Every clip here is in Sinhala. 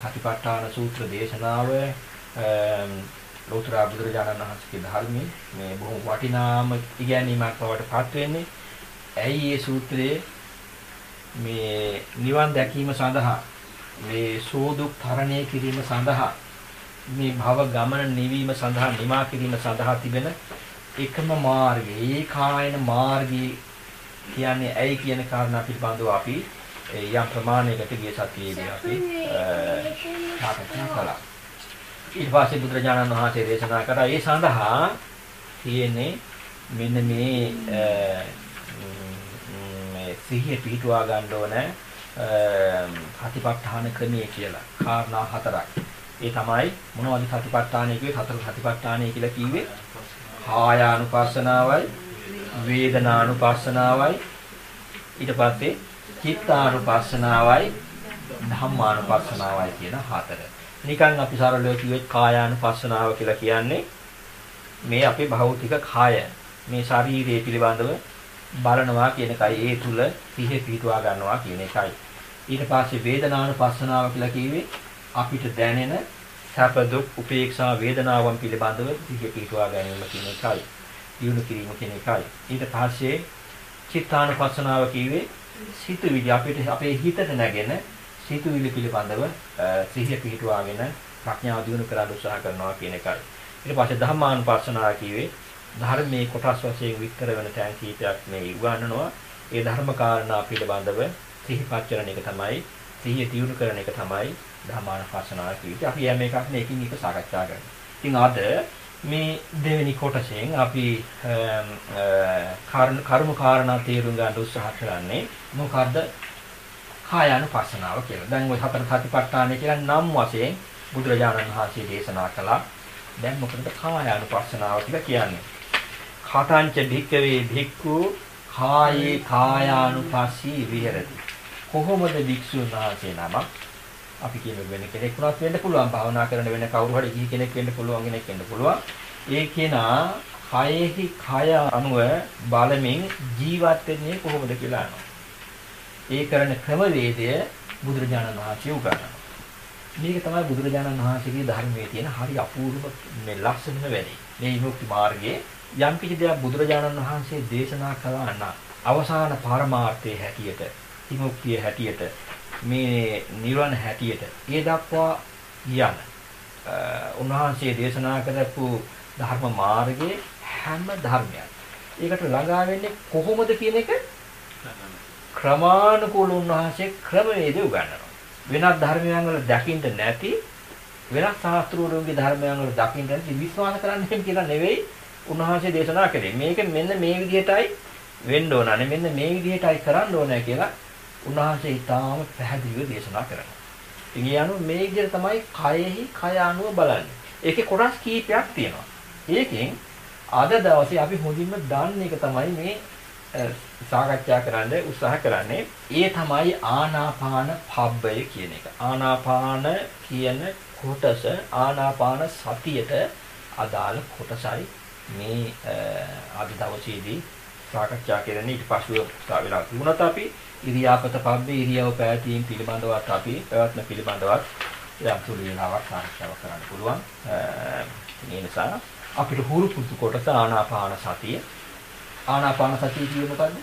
සතිපට්ඨාන සූත්‍ර දේශනාව ලෝතර බුදුරජාණන් වහන්සේගේ ධර්මයේ මේ බොහොම වටිනාම ඉගැන්වීමක් බවට පත් වෙන්නේ. ඇයි මේ සූත්‍රයේ මේ නිවන් දැකීම සඳහා මේ සෝදුක් තරණය කිරීම සඳහා මේ භව ගමන නිවීම සඳහා නිමා කිරීම සඳහා තිබෙන එකම මාර්ගය ඒකායන මාර්ගය කියන්නේ ඇයි කියන කාරණා පිළිබඳව අපි යම් ප්‍රමාණයකට ගිය සතියේදී අපි සාකච්ඡා කළා. ඊට පස්සේ බුදුරජාණන් වහන්සේ දේශනා කරා ඒ සඳහා තියෙන්නේ මෙන්න මේ සිහිය පිහිටුවා ගන්න ඕන සතිපට්ඨාන ක්‍රමය කියලා කාරණා හතරක්. ඒ තමයි මොනවද සතිපට්ඨානය කිව්වේ? හතර සතිපට්ඨානය කියලා කිව්වේ කායානුපස්සනාවයි, වේදනානුපස්සනාවයි, ඊට පස්සේ චිත්තානුපස්සනාවයි, ධම්මානුපස්සනාවයි කියන හතර. නිකන් අපි සරලව කිව්වෙත් කායානුපස්සනාව කියලා කියන්නේ මේ අපේ භෞතික කාය මේ ශරීරය පිළිබඳව බලනවා කියන එකයි. ඒ තුල සිහිය පිහිටුවා ගන්නවා කියන එකයි. ඊට පස්සේ වේදනානුපස්සනාව කියලා කිව්වේ අපිට දැනෙන සැප දුක් උපේක්ෂා වේදනාවන් පිළිබඳව සිහිය පිහිටුවා ගැනීම කියන එකයි. දියුණු කිරීම කියන එකයි. ඊට පස්සේ චිත්තානුපස්සනාව කිව්වේ සිතුවිලි අපිට අපේ හිතට නැගෙන සිතුවිලි පිළිබඳව සිහිය පිහිටුවාගෙන ප්‍රඥාව දියුණු කරන්න උත්සාහ කරනවා කියන එකයි. ඊට පස්සේ ධම්මානුපස්සනාව කිව්වේ ධර්මයේ කොටස් වශයෙන් විස්තර වෙන තැන් කීපයක් මේ උගන්වනවා. ඒ ධර්ම කාරණා පිළිබඳව සිහිපත් කරන එක තමයි සිහිය දියුණු කරන එක තමයි ධම්මානුපස්සනාව කියන්නේ. අපි යම් එකක් මේකින් එක සාකච්ඡා කරනවා. ඉතින් අද මේ දෙවෙනි කොටසෙන් අපි කර්ම කාරණා තේරුම් ගන්න උත්සාහ කරන්නේ මොකද්ද? කායානුපස්සනාව කියලා. දැන් ওই හතර සතිපට්ඨානය කියලා නම් වශයෙන් බුදුරජාණන් වහන්සේ දේශනා කළා. දැන් මොකද කායානුපස්සනාව කියලා කියන්නේ? කතංච භික්ඛවේ භික්ඛු කායේ කායානුපස්සී විහෙරති. කොහොමද භික්ෂුන් වහන්සේ නමක් අපි කියන වෙන කෙනෙක් වුණත් වෙන්න පුළුවන්, භාවනා කරන වෙන කවුරු හරි ගිහි කෙනෙක් වෙන්න පුළුවන්, කෙනෙක් වෙන්න පුළුවන්. ඒ කෙනා කයෙහි කය අනුව බලමින් ජීවත් වෙන්නේ කොහොමද කියලා අහනවා. ඒ කරන ක්‍රමවේදය බුදුරජාණන් වහන්සේ උගන්වනවා. මේක තමයි බුදුරජාණන් වහන්සේගේ ධර්මයේ තියෙන හරි අපූර්ව මේ ලක්ෂණ වැඩි. මේ විමුක්ති මාර්ගයේ යම් කිසි දෙයක් බුදුරජාණන් වහන්සේ දේශනා කළා නම් අවසාන පරමාර්ථයේ හැටියට, විමුක්තිය හැටියට, මේ නිවන හැටියට ඒ දක්වා යන උන්වහන්සේ දේශනා කරපු ධර්ම මාර්ගයේ හැම ධර්මයක් ඒකට ළඟා වෙන්නේ කොහොමද කියන එක ක්‍රමානුකූල උන්වහන්සේ ක්‍රමවේදය උගන්වනවා. වෙනත් ධර්මයන් වල දකින්න නැති, වෙනත් ශාස්ත්‍රෝරුන්ගේ ධර්මයන් වල දකින්න නැති විශ්වාස කරන්නේ කියලා නෙවෙයි උන්වහන්සේ දේශනා කළේ. මේක මෙන්න මේ විදිහටයි වෙන්න ඕන, අනේ මෙන්න මේ විදිහටයි කරන්න ඕනේ කියලා උන්වහන්සේ ඊටාම පැහැදිලිව දේශනා කරනවා. ඉතින් ඒ අනුව මේ විදිහට තමයි කයෙහි කය අනුව බලන්නේ. ඒකේ කොටස් කීපයක් තියෙනවා. ඒකෙන් අද දවසේ අපි හොඳින්ම දන්න එක තමයි මේ සාකච්ඡා කරන්න උත්සාහ කරන්නේ. ඒ තමයි ආනාපාන පබ්බය කියන එක. ආනාපාන කියන කොටස ආනාපාන සතියට අදාළ කොටසයි මේ අද දවසේදී සාකච්ඡා කරන්නේ. ඊට පස්සේ වෙලා තිබුණත් අපි ඉරියාපත පබ්බේ ඉරියව් පැවැත්ම පිළිබඳවත් අපි පැවැත්ම පිළිබඳවත් යම් සුළු වෙලාවක් සාකච්ඡා කරන්න පුළුවන්. ඒ නිසා අපිට හුරු පුරුදු කොටස ආනාපාන සතිය. ආනාපාන සතිය කියන්නේ මොකද්ද?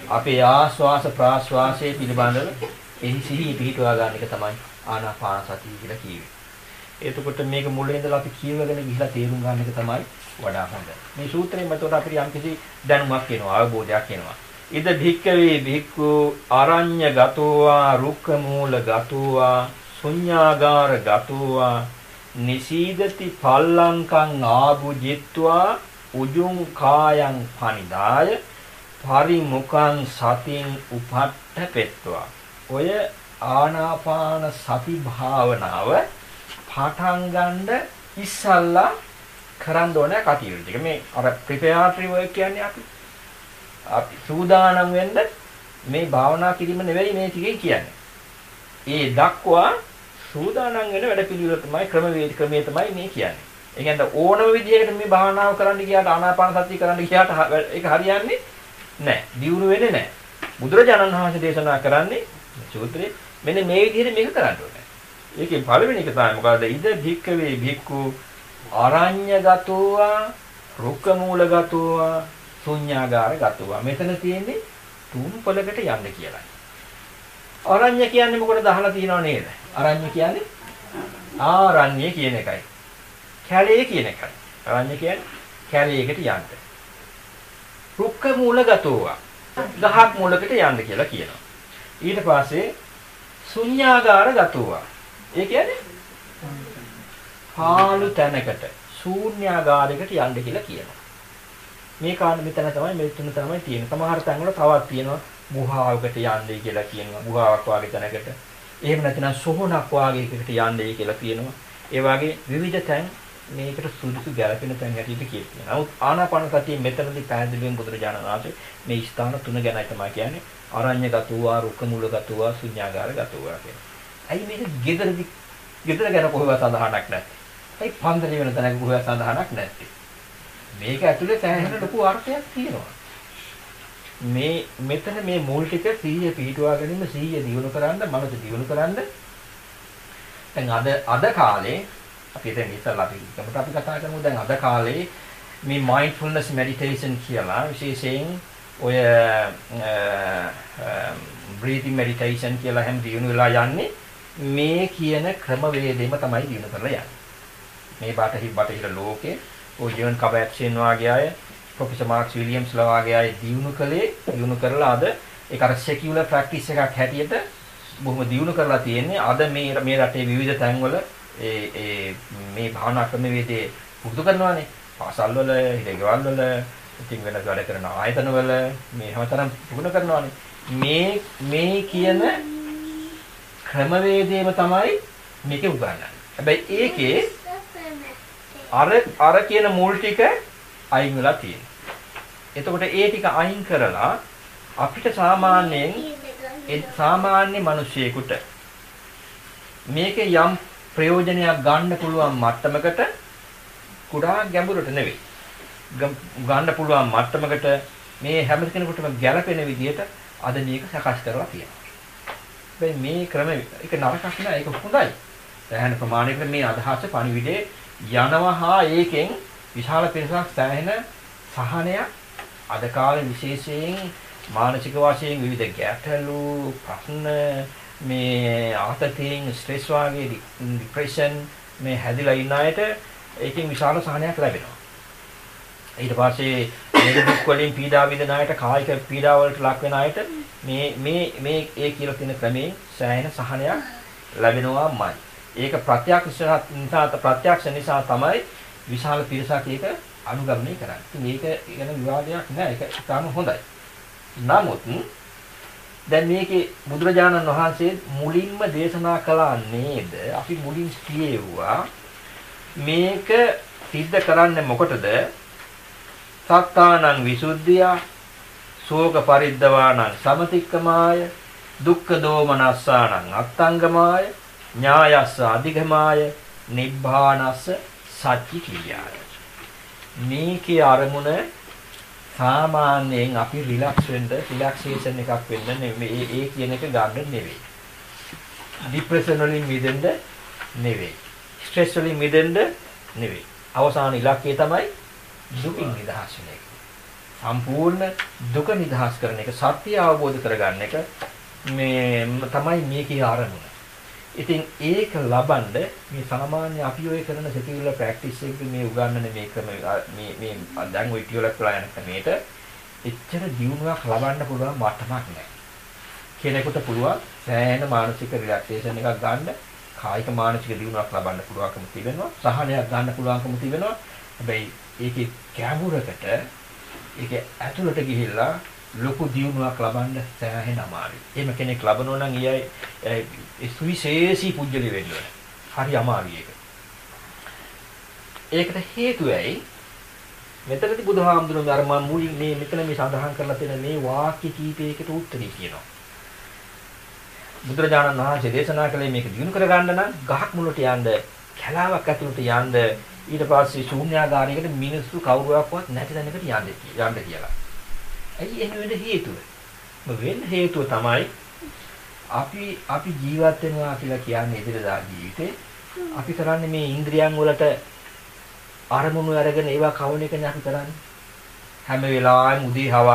අපේ ආශ්වාස ප්‍රාශ්වාසයේ පිළිබඳව එහි සිහිය පිහිටුවා ගන්න එක තමයි ආනාපාන සතිය කියලා කියන්නේ. එතකොට මේක මුලින් ඉඳලා අපි කියවගෙන ගිහිලා තේරුම් ගන්න එක තමයි වඩා හොඳ. මේ සූත්‍රයෙන් මතොට අපිට යම්කිසි දැනුමක් එනවා, අවබෝධයක් එනවා. ඉද භික්කවේ භික්ඛු ආරඤ්‍ය ගතෝවා රුක්ඛ මූල ගතෝවා ශුඤ්ඤාගාර ගතෝවා නිසීදති පල්ලංකං ආභුජිත්වා උජුං කායං පනිදාය පරිමුඛං සතින් උපට්ඨපෙත්වා. ඔය ආනාපාන සති භාවනාව පටන් ගන්න ඉස්සල්ලා කරන්න ඕන කටයුතු ටික. මේ අර ප්‍රිපෙයාටරි වර්ක් කියන්නේ අපි සූදානම් වෙන්න මේ භාවනා කිරීම නෙවෙයි මේ ටිකේ කියන්නේ. ඒ දක්වා සූදානම් වෙන වැඩ පිළිවෙල තමයි ක්‍රමයේ තමයි මේ කියන්නේ. ඒ කියන්නේ ඕනම විදිහකට මේ භාවනාව කරන්න ගියාට ආනාපාන සතිය කරන්න ගියාට ඒක හරියන්නේ නැහැ. දියුණු වෙන්නේ නැහැ. බුදුරජාණන් වහන්සේ දේශනා කරන්නේ සූත්‍රයේ මෙන්න මේ විදිහට මේක කරන්න ඕනේ. ඒකේ පළවෙනි එක තමයි මොකද්ද? ඉද භික්කවේ භික්ඛු ආරඤ්‍යගතෝවා රුක්කමූලගතෝවා ශුඤ්ඤාගාරගතෝවා. මෙතන තියෙන්නේ තුන් පොලකට යන්න කියලායි. ආරඤ්‍ය කියන්නේ මොකටද අහලා තියෙනව නේද? ආරඤ්‍ය කියන්නේ ආරණ්‍ය කියන එකයි. කැලේ කියන එකයි. ආරණ්‍ය කියන්නේ කැලේකට යන්න. රුක්ක මූලගතෝවා. ගහක් මූලකට යන්න කියලා කියනවා. ඊට පස්සේ ශුඤ්ඤාගාරගතෝවා. ඒ කියන්නේ පාළු තැනකට ශූන්‍යාගාරයකට යන්න කියලා කියනවා. මේ කාණ මෙතන තමයි මේ තුන තමයි තියෙන්නේ. සමහර තැන්වල තවත් තියෙනවා ගුහාවකට යන්නයි කියලා කියනවා. ගුහාවක් වගේ තැනකට. එහෙම නැත්නම් සොහොනක් වගේ එකකට යන්නයි කියලා කියනවා. ඒ වගේ විවිධ තැන් මේකට සුදුසු ගැළපෙන තැන් හැටියට කියනවා. නමුත් ආනාපාන සතිය මෙතනදී පැහැදිලිවම බුදුරජාණන් වහන්සේ මේ ස්ථාන තුන ගැනයි තමයි කියන්නේ. ආරඤ්‍යගතෝවා, රුක්කමූලගතෝවා, ශුඤ්ඤාගාරගතෝවා කියන්නේ. ඇයි මේක ගෙදර ගැන කොහොමද සඳහනක් නැත්තේ? ඇයි පන්දරේ වෙන තැනක කොහොමද සඳහනක් නැත්තේ? මේක ඇතුලේ සෑහෙන ලොකු අර්ථයක් තියෙනවා. මෙතන මේ මූල ටික 100 පිටුවා ගැනීම 100 දියුණු කරන්න මනස දියුණු කරන්න. දැන් අද කාලේ අපි දැන් ඉස්සල්ලා අපි කතා කරමු. දැන් අද කාලේ මේ mindfulness meditation කියලා විශේෂයෙන් ඔය breathing meditation කියලා හැම දියුණු වෙලා යන්නේ මේ කියන ක්‍රමවේදෙම තමයි දියුණු කරලා යන්නේ. මේ බටහිර ලෝකේ ඔය ජීවන් කබැට්ෂන් වාගේ අය ප්‍රොෆෙසර් මාක්ස් විලියම්ස්ලා වාගේ අය දියුණු කරලා අද ඒක අර සෙකියුලර් ප්‍රැක්ටිස් එකක් හැටියට බොහොම දියුණු කරලා තියෙන්නේ. අද මේ රටේ විවිධ තැන්වල මේ භාවනා ක්‍රමවේදේ පුරුදු කරනවානේ. පාසල් වල, හිරගෙවල් වල, ඉතින් වෙන වැඩ කරන ආයතන වල මේ හැමතරම් පුරුදු කරනවානේ. මේ කියන ක්‍රමවේදයේම තමයි මේකේ උගන්වන්නේ. හැබැයි ඒකේ අර කියන මුල් ටික අයින් වෙලා තියෙනවා. එතකොට ඒ ටික අයින් කරලා අපිට සාමාන්‍ය මිනිසියෙකුට මේකේ යම් ප්‍රයෝජනයක් ගන්න පුළුවන් මට්ටමකට කුඩා ගැඹුරට නෙවෙයි. ගන්න පුළුවන් මට්ටමකට මේ හැම කෙනෙකුටම ගැළපෙන විදිහට අද මේක සකස් කරලා තියෙනවා. හැබැයි මේ ක්‍රම එක නරකක් නෑ, ඒක හොඳයි. සෑහෙන ප්‍රමාණයකට මේ අදහස පණිවිඩේ යනවා හා ඒකෙන් විශාල පිරිසක් සෑහෙන සහනයක් අද කාලේ විශේෂයෙන් මානසික වශයෙන් විවිධ ගැටලු ප්‍රශ්න මේ ආතතියෙන් ස්ට්‍රෙස් වගේ ડિප්‍රෙෂන් මේ හැදිලා ඉන්න අයට ඒකෙන් විශාල සහනයක් ලැබෙනවා. ඊට පස්සේ නිරුක් වලින් පීඩා විඳින අයට කායික පීඩා වලට ලක් වෙන අයට මේ ඒ කියලා තියෙන ක්‍රමයෙන් සෑහෙන සහනයක් ලැබෙනවාමයි. ඒක ප්‍රත්‍යක්ෂ නිසා තමයි විශාල පිරිසක් ඒක අනුගමනය කරන්නේ. ඉතින් මේක ගැන විවාදයක් නෑ. ඒක ඉතාම හොඳයි. නමුත් දැන් මේකේ බුදුරජාණන් වහන්සේ මුලින්ම දේශනා කළා නේද? අපි මුලින් කියෙව්වා මේක සිද්ධ කරන්නේ මොකටද? සත්තානං විසුද්ධිය, ශෝක පරිද්දවානං සමතික්කමාය, දුක්ඛ දෝමනස්සානං අත්තංගමාය, ඥායස්ස අධිගමාය, නිබ්බානස්ස සච්චි කියාය. මේකේ අරමුණ සාමාන්‍යයෙන් අපි රිලැක්සේෂන් එකක් වෙන්න නෙමෙයි. ඒ කියන එක ගන්න නෙවෙයි. ડિප්‍රෙෂන් වලින් මිදෙන්න නෙවෙයි. ස්ට්‍රෙස් වලින් මිදෙන්න නෙවෙයි. අවසාන ඉලක්කය තමයි දුකින් නිදහස් වෙන එක. සම්පූර්ණ දුක නිදහස් කරන එක, සත්‍ය අවබෝධ කරගන්න එක මේ තමයි මේකේ අරමුණ. ඉතින් ඒක ලබන්න මේ සාමාන්‍ය අපි ඔය කරන සෙකියුලර් ප්‍රැක්ටිස් එක මේ උගන්වන මේ ක්‍රම මේ දැන් ඔය ටියුලර් කරලා යන ක්‍රමයට එච්චර දියුණුවක් ලබන්න පුළුවන් මට්ටමක් නැහැ. කෙනෙකුට පුළුවන් සෑහෙන මානසික රිලැක්සේෂන් එකක් ගන්න, කායික මානසික දියුණුවක් ලබන්න පුළුවන්කම තිබෙනවා, සහනයක් ගන්න පුළුවන්කම තිබෙනවා. හැබැයි ඒකේ ගැඹුරකට ඒකේ ඇතුළට ගිහිල්ලා ලොකු දියුණුවක් ලබන්න සෑහෙන අමාරුයි. එහෙම කෙනෙක් ලබනවා නම් ඒ සුවිශේෂී පුජ්‍යලි වෙන්න ඕනේ. හරි අමාරුයි ඒක. ඒකට හේතුව ඇයි? මෙතනදී බුදුහාමුදුරුවෝ අර මම මුලින් මෙතන මේ සඳහන් කරලා තියෙන මේ වාක්‍ය කීපයකට උත්තරී කියනවා. බුදුරජාණන් වහන්සේ දේශනා කළේ මේක දිනු කරගන්න නම් ගහක් මුලට යන්න, කැලාවක් ඇතුළට යන්න, ඊට පස්සේ ශූන්‍යාගාරයකට මිනිස්සු කවුරුවක්වත් නැති තැනකට යන්න කියලා. ඇයි එහෙම වෙන්න හේතුව? වෙන්න හේතුව තමයි අපි ජීවත් වෙනවා කියලා කියන්නේ ඉදිරියදා ජීවිතේ අපි කරන්නේ මේ ඉන්ද්‍රියන් වලට අරමුණු අරගෙන ඒවා කවණ එකනේ අපි කරන්නේ. හැම වෙලාවෙම උදේ හවහ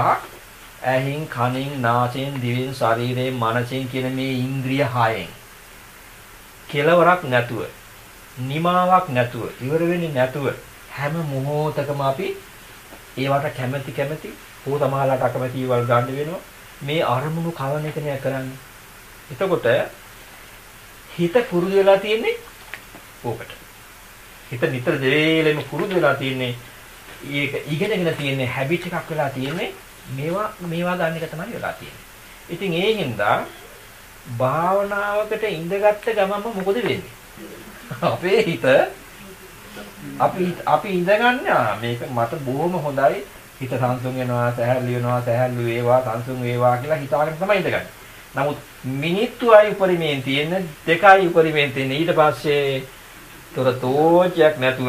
ඇහින් කනින් නාසයෙන් දිවෙන් ශරීරයෙන් මනසෙන් කියන මේ ඉන්ද්‍රිය හයෙන් කෙලවරක් නැතුව නිමාවක් නැතුව ඉවර වෙන්නේ නැතුව හැම මොහොතකම අපි ඒවට කැමැති පොතමාලට අකමැති වල ගන්න වෙනවා. මේ අරමුණු කවණ එක නෑ කරන්නේ. එතකොට හිත පුරුදු වෙලා තියෙන්නේ ඕකට. හිත නිතර දෙලෙම පුරුදු වෙලා තියෙන්නේ ඒක ඉගෙනගෙන තියෙන්නේ හැබිට් එකක් වෙලා තියෙන්නේ මේවා ගන්න එක තමයි වෙලා තියෙන්නේ. ඉතින් ඒ හින්දා භාවනාවකට ඉඳගත්ත ගමන්ම මොකද වෙන්නේ? අපේ හිත අපි ඉඳගන්නේ මේක මට බොහොම හොඳයි හිත සංසුන් වෙනවා සැහැල්ලු වේවා සංසුන් වේවා කියලා හිතාගෙන තමයි ඉඳගන්නේ. නමුත් මිනිත්තුයි උපරිමයෙන් තියෙන 2යි උපරිමයෙන් තියෙන ඊට පස්සේ තොරතෝචයක් නැතුව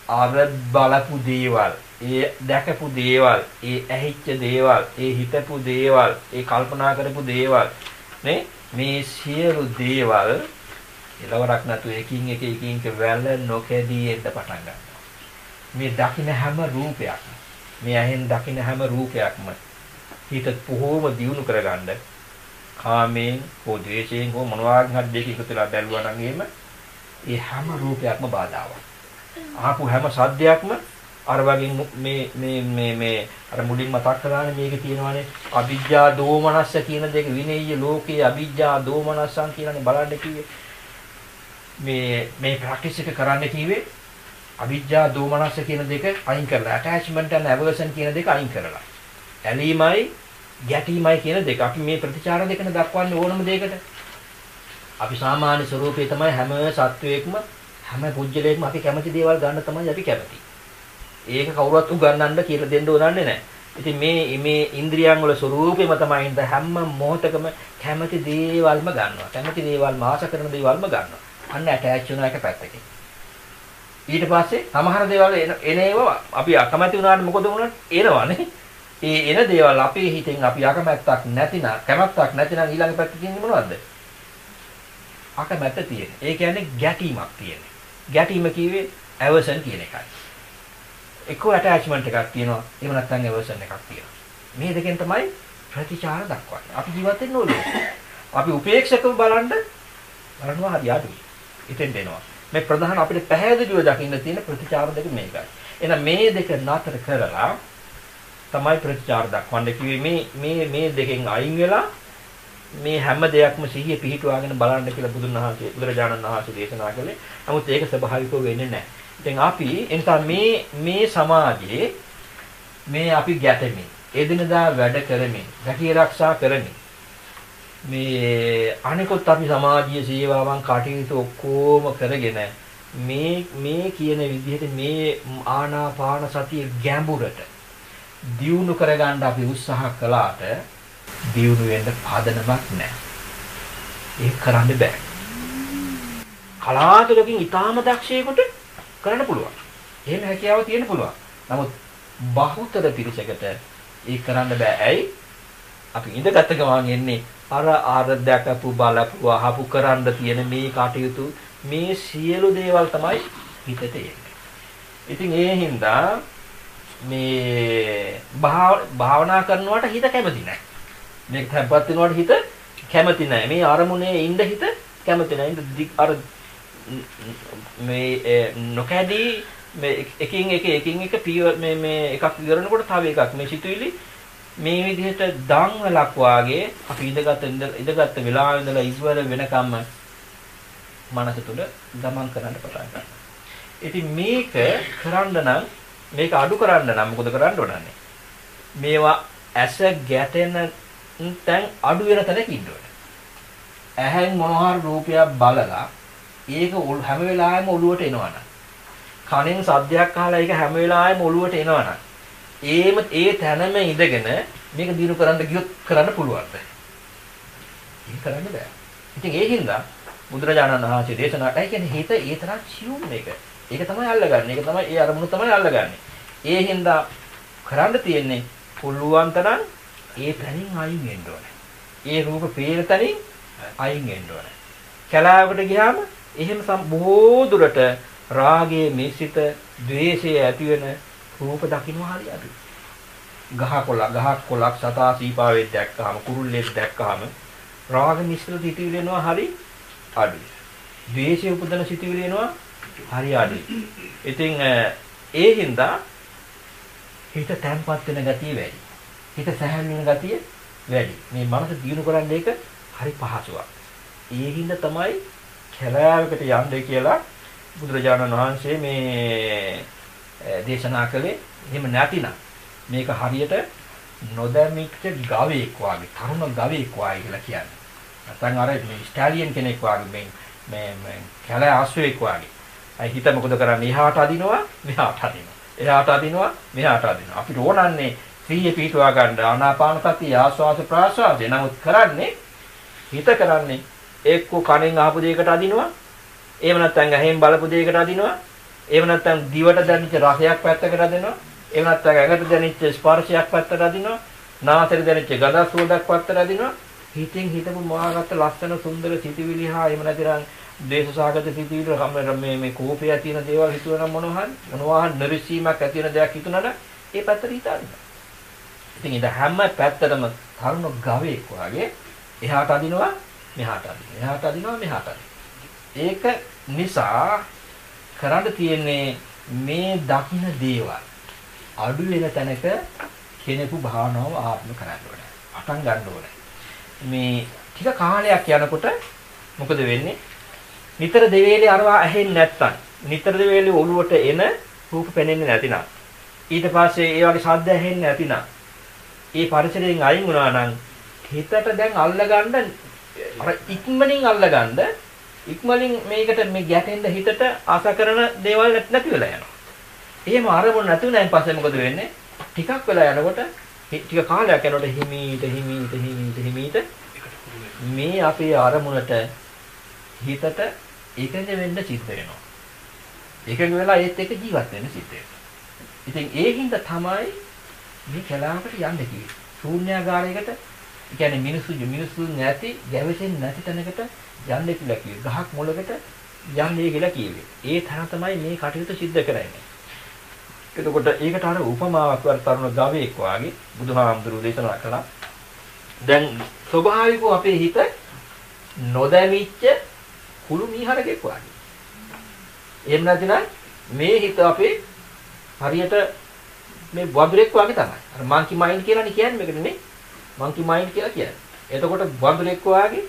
අර බලපු දේවල් ඒ දැකපු දේවල් ඒ ඇහිච්ච දේවල් ඒ හිතපු දේවල් ඒ කල්පනා කරපු දේවල් නේ මේ සියලු දේවල් එලවරක් නැතුව එකින් එක වැළ නොකැදී එන්න පටන් ගන්නවා. මේ දකින්න හැම රූපයක්ම මේ ඇහෙන් දකින්න හැම රූපයක්ම හිත කොහොම දියුණු කරගන්නද කාමයෙන් හෝ ද්වේෂයෙන් හෝ මොනවාකින් හරි දෙක එකතු වෙලා බැලුවා නම් එහෙම ඒ හැම රූපයක්ම බාධාවක්. ආපු හැම සද්දයක්ම අර වගේ මේ අර මුලින් මතක් කරානේ මේකේ තියෙනවානේ අවිජ්ජා දෝමනස්ස කියන දෙක විනේය ලෝකයේ අවිජ්ජා දෝමනස්සන් කියලානේ බලන්න කිව්වේ. මේ ප්‍රැක්ටිස් එක කරන්න කිව්වේ අවිජ්ජා දෝමනස්ස කියන දෙක අයින් කරලා attachment and aversion කියන දෙක අයින් කරලා ඇලීමයි ගැටීමයි කියන දෙක අපි මේ ප්‍රතිචාර දෙකන දක්වන්නේ ඕනම දෙයකට. අපි සාමාන්‍ය ස්වરૂපේ තමයි හැම සත්වයකම හැම පුජ්‍යලයකම අපි කැමති දේවල් ගන්න තමයි අපි කැමති. ඒක කවුරුත් උගන්වන්න කියලා දෙන්න ඕනන්නේ නැහැ. ඉතින් මේ ඉන්ද්‍රියන් වල ස්වરૂපෙම තමයි ඉඳ හැම මොහොතකම කැමති දේවල්ම ගන්නවා. කැමති දේවල්ම ආශා කරන දේවල්ම ගන්නවා. අන්න ඇටැච් වෙන එක පැත්තකින්. ඊට පස්සේ සමහර දේවල් එනේවා අපි අකමැති වුණාට මොකද වුණත් එනවනේ. ඒ එන දේවල් අපේ හිතෙන් අපි අකමැත්තක් නැතිනම් කැමැත්තක් නැතිනම් ඊළඟ පැත්තේ තියෙන්නේ මොනවද? අකමැත්ත තියෙන. ඒ කියන්නේ ගැටීමක් තියෙන. ගැටීම කිව්වේ ඇවර්ෂන් කියන එකයි. එක්කෝ ඇටැච්මන්ට් එකක් තියෙනවා. එහෙම නැත්නම් ඇවර්ෂන් එකක් තියෙනවා. මේ දෙකෙන් තමයි ප්‍රතිචාර දක්වන්නේ. අපි ජීවත් වෙන්න ඕනේ. අපි උපේක්ෂකව බලනවා හරි අඩුයි. ඉතින් දෙනවා. මේ ප්‍රධාන අපිට පැහැදිලිව දකින්න තියෙන ප්‍රතිචාර දෙක මේකයි. එහෙනම් මේ දෙක නතර කරලා තමයි ප්‍රතිචාර දක්වන්නේ කිව්වේ මේ දෙකෙන් අයින් වෙලා මේ හැම දෙයක්ම සිහිය පිහිටුවාගෙන බලන්න කියලා බුදුරජාණන් වහන්සේ දේශනා කළේ. නමුත් ඒක ස්වභාවිකව වෙන්නේ නැහැ. ඉතින් අපි එතන මේ සමාජයේ මේ අපි ගැටෙමින් එදිනදා වැඩ කරමින් රැකී ආරක්ෂා කරමින් මේ අනිකොත් අපි සමාජීය සේවාවන් කටයුතු ඔක්කොම කරගෙන මේ කියන විදිහට මේ ආනාපාන සතිය ගැඹුරට දියුණු කරගන්න අපි උත්සාහ කළාට දියුණු වෙන්න පදනමක් නැහැ. ඒක කරන්න බෑ. කලාතුරකින් ඊටාම දක්ෂයෙකුට කරන්න පුළුවන්. එහෙම හැකියාව තියෙන්න පුළුවන්. නමුත් බහුතර පිරිසකට ඒක කරන්න බෑ. ඇයි? අපි ඉඳගත් ගමන් එන්නේ අර දැකපු බලපු අහපු කරන්න තියෙන මේ කටයුතු මේ සියලු දේවල් තමයි හිතට එන්නේ. ඉතින් ඒ හින්දා මේ භාවනා කරනවට හිත කැමති නැහැ. මේක තැම්පත් වෙනවට හිත කැමති නැහැ. මේ අරමුණේ ඉඳ හිත කැමති නැහැ. අර මේ නොකැඩී මේ එකින් එක මේ එකක් ඉවරනකොට තව එකක් මේ සිතුවිලි මේ විදිහට දන්වලක් වාගේ අපි ඉඳගත් වෙලාවෙ ඉඳලා ඉවර වෙනකම්ම මනස තුල ගමන් කරන්න පටන් ගන්නවා. ඉතින් මේක කරන්න නම් මේක අඩු කරන්න නම් මොකද කරන්න ඕනන්නේ? මේවා ඇස ගැටෙන තැන් අඩු වෙන තැනක ඉන්න ඕනේ. ඇහෙන් මොනවා හරි රූපයක් බලලා ඒක හැම වෙලාවෙම ඔළුවට එනවනම් කනෙන් සද්දයක් අහලා ඒක හැම වෙලාවෙම ඔළුවට එනවනම් ඒ තැනම ඉඳගෙන මේක දිනු කරන්න ගියොත් කරන්න පුළුවන්ද? ඒක කරන්න බෑ. ඉතින් ඒ හින්දා බුදුරජාණන් වහන්සේ දේශනා කළා කියන්නේ හිත ඒ තරම් සියුම් මේක. ඒක තමයි අල්ලගන්නේ. ඒක තමයි ඒ අරමුණ තමයි අල්ලගන්නේ. ඒ හින්දා කරන්න තියෙන්නේ පුළුවන් තරම් ඒ තැනින් අයින් වෙන්න ඕනේ. ඒ රූප පේන තැනින් අයින් වෙන්න ඕනේ. කැලෑවකට ගියාම එහෙම බොහෝ දුරට රාගයේ මිශ්‍රිත ද්වේෂයේ ඇති වෙන රූප දකින්න හරිය අඩුයි. ගහක් කොළක් සතා සීපාවෙක් දැක්කහම කුරුල්ලෙක් දැක්කහම රාග මිශ්‍රිත සිතුවිලි එනවා හරි අඩුයි. ද්වේෂය උපදන සිතුවිලි එනවා හරි අඩුයි. ඉතින් ඒ හින්දා හිත තැම්පත් වෙන ගතිය වැඩි. හිත සැහැල්ලු වෙන ගතිය වැඩි. මේ මනස දියුණු කරන්න එක හරි පහසුවක්. ඒ හින්දා තමයි කැලෑවකට යන්නේ කියලා බුදුරජාණන් වහන්සේ මේ දේශනා කළේ. එහෙම නැතිනම් මේක හරියට නොදැමිච්ච ගවයෙක් වගේ, තරුණ ගවයෙක් වගේ කියලා කියන්නේ. නැත්නම් අර ස්ටැලියන් කෙනෙක් වගේ මේ කැලෑ ආශ්‍රයෙක් වගේ. අයි හිත මොකද කරන්නේ? එහාට අදිනවා, මෙහාට අදිනවා. එහාට අදිනවා, මෙහාට අදිනවා. අපිට ඕනන්නේ සිහිය පිටවා ගන්න ආනාපාන සතිය ආස්වාද ප්‍රාස්වාද. නමුත් කරන්නේ හිත කරන්නේ එක්ක කණෙන් අහපු දෙයකට අදිනවා. එහෙම නැත්නම් ඇහෙන් බලපු දෙයකට අදිනවා. එහෙම නැත්නම් දිවට දැනෙච්ච රසයක් පැත්තකට අදිනවා. එහෙම නැත්නම් ඇඟට දැනෙච්ච ස්පර්ශයක් පැත්තකට අදිනවා. නාසයට දැනෙච්ච ගඳ සුවඳක් පැත්තකට අදිනවා. හිතෙන් හිතපු මහාගත ලස්සන සුන්දර සිතිවිලි හා එහෙම නැතිනම් දේශසාගත සිතිවිලි මේ කෝපය තියෙන දේවල් හිතුවනම් මොනවා නිර්ශීමක් ඇති වෙන දෙයක් හිතුනට ඒ පැත්තට හිතන්න. ඉතින් ඉත හැම පැත්තටම තරුණ ගවයෙක් වගේ එහාට අදිනවා මෙහාට අදිනවා. එහාට අදිනවා මෙහාට අදිනවා. ඒක නිසා කරන්න තියෙන්නේ මේ දකින්න දේවල් අඩු වෙන තැනක කෙනෙකු භාවනාව ආත්ම කරන්න ඕනේ. අටන් ගන්න ඕනේ. මේ ටික කාලයක් යනකොට මොකද වෙන්නේ? නිතර දෙවේලේ අරවා ඇහෙන්නේ නැත්තම්, නිතර දෙවේලේ ඔළුවට එන රූප පෙනෙන්නේ නැතිනම්, ඊට පස්සේ ඒ වගේ ශබ්ද ඇහෙන්නේ නැතිනම්, ඒ පරිසරයෙන් අයින් වුණා නම් හිතට දැන් අල්ලගන්න අර ඉක්මනින් මේකට මේ ගැටෙන්න හිතට ආස කරන දේවල් නැති වෙලා යනවා. එහෙම අරමුණ නැති වුණාන් පස්සේ මොකද වෙන්නේ? ටිකක් වෙලා යනකොට ටික කාලයක් යනකොට හිමීට මේ අපේ අරමුණට හිතට එකඟ වෙන්න සිද්ධ වෙනවා. එකඟ වෙලා ඒත් එක්ක ජීවත් වෙන්න සිද්ධ වෙනවා. ඉතින් ඒ හින්දා තමයි මේ කලාවකට යන්න කිව්වේ. ශූන්‍යාගාරයකට, ඒ කියන්නේ මිනිස්සු නැති, ගැවසෙන්නේ නැති තැනකට යන්න කියලා කිව්වේ. ගහක් මොළකට යන්නේ කියලා කිව්වේ. ඒ තැන තමයි මේ කටයුතු සිද්ධ කරන්නේ. එතකොට ඒකට අර උපමාවක් වර තරුණ ගවයෙක් වාගේ බුදුහාමුදුරුවෝ දේශනා කළා. දැන් ස්වභාවිකව අපේ හිත නොදැමිච්ච කුළු මීහරකෙක් වාගේ. එහෙම නැත්නම් මේ හිත අපේ හරියට මේ වඳුරෙක් වාගේ තමයි. අර මංකි මයින්ඩ් කියලානේ කියන්නේ මේකට නේ. මංකි මයින්ඩ් කියලා කියන්නේ. එතකොට වඳුරෙක් වාගේ,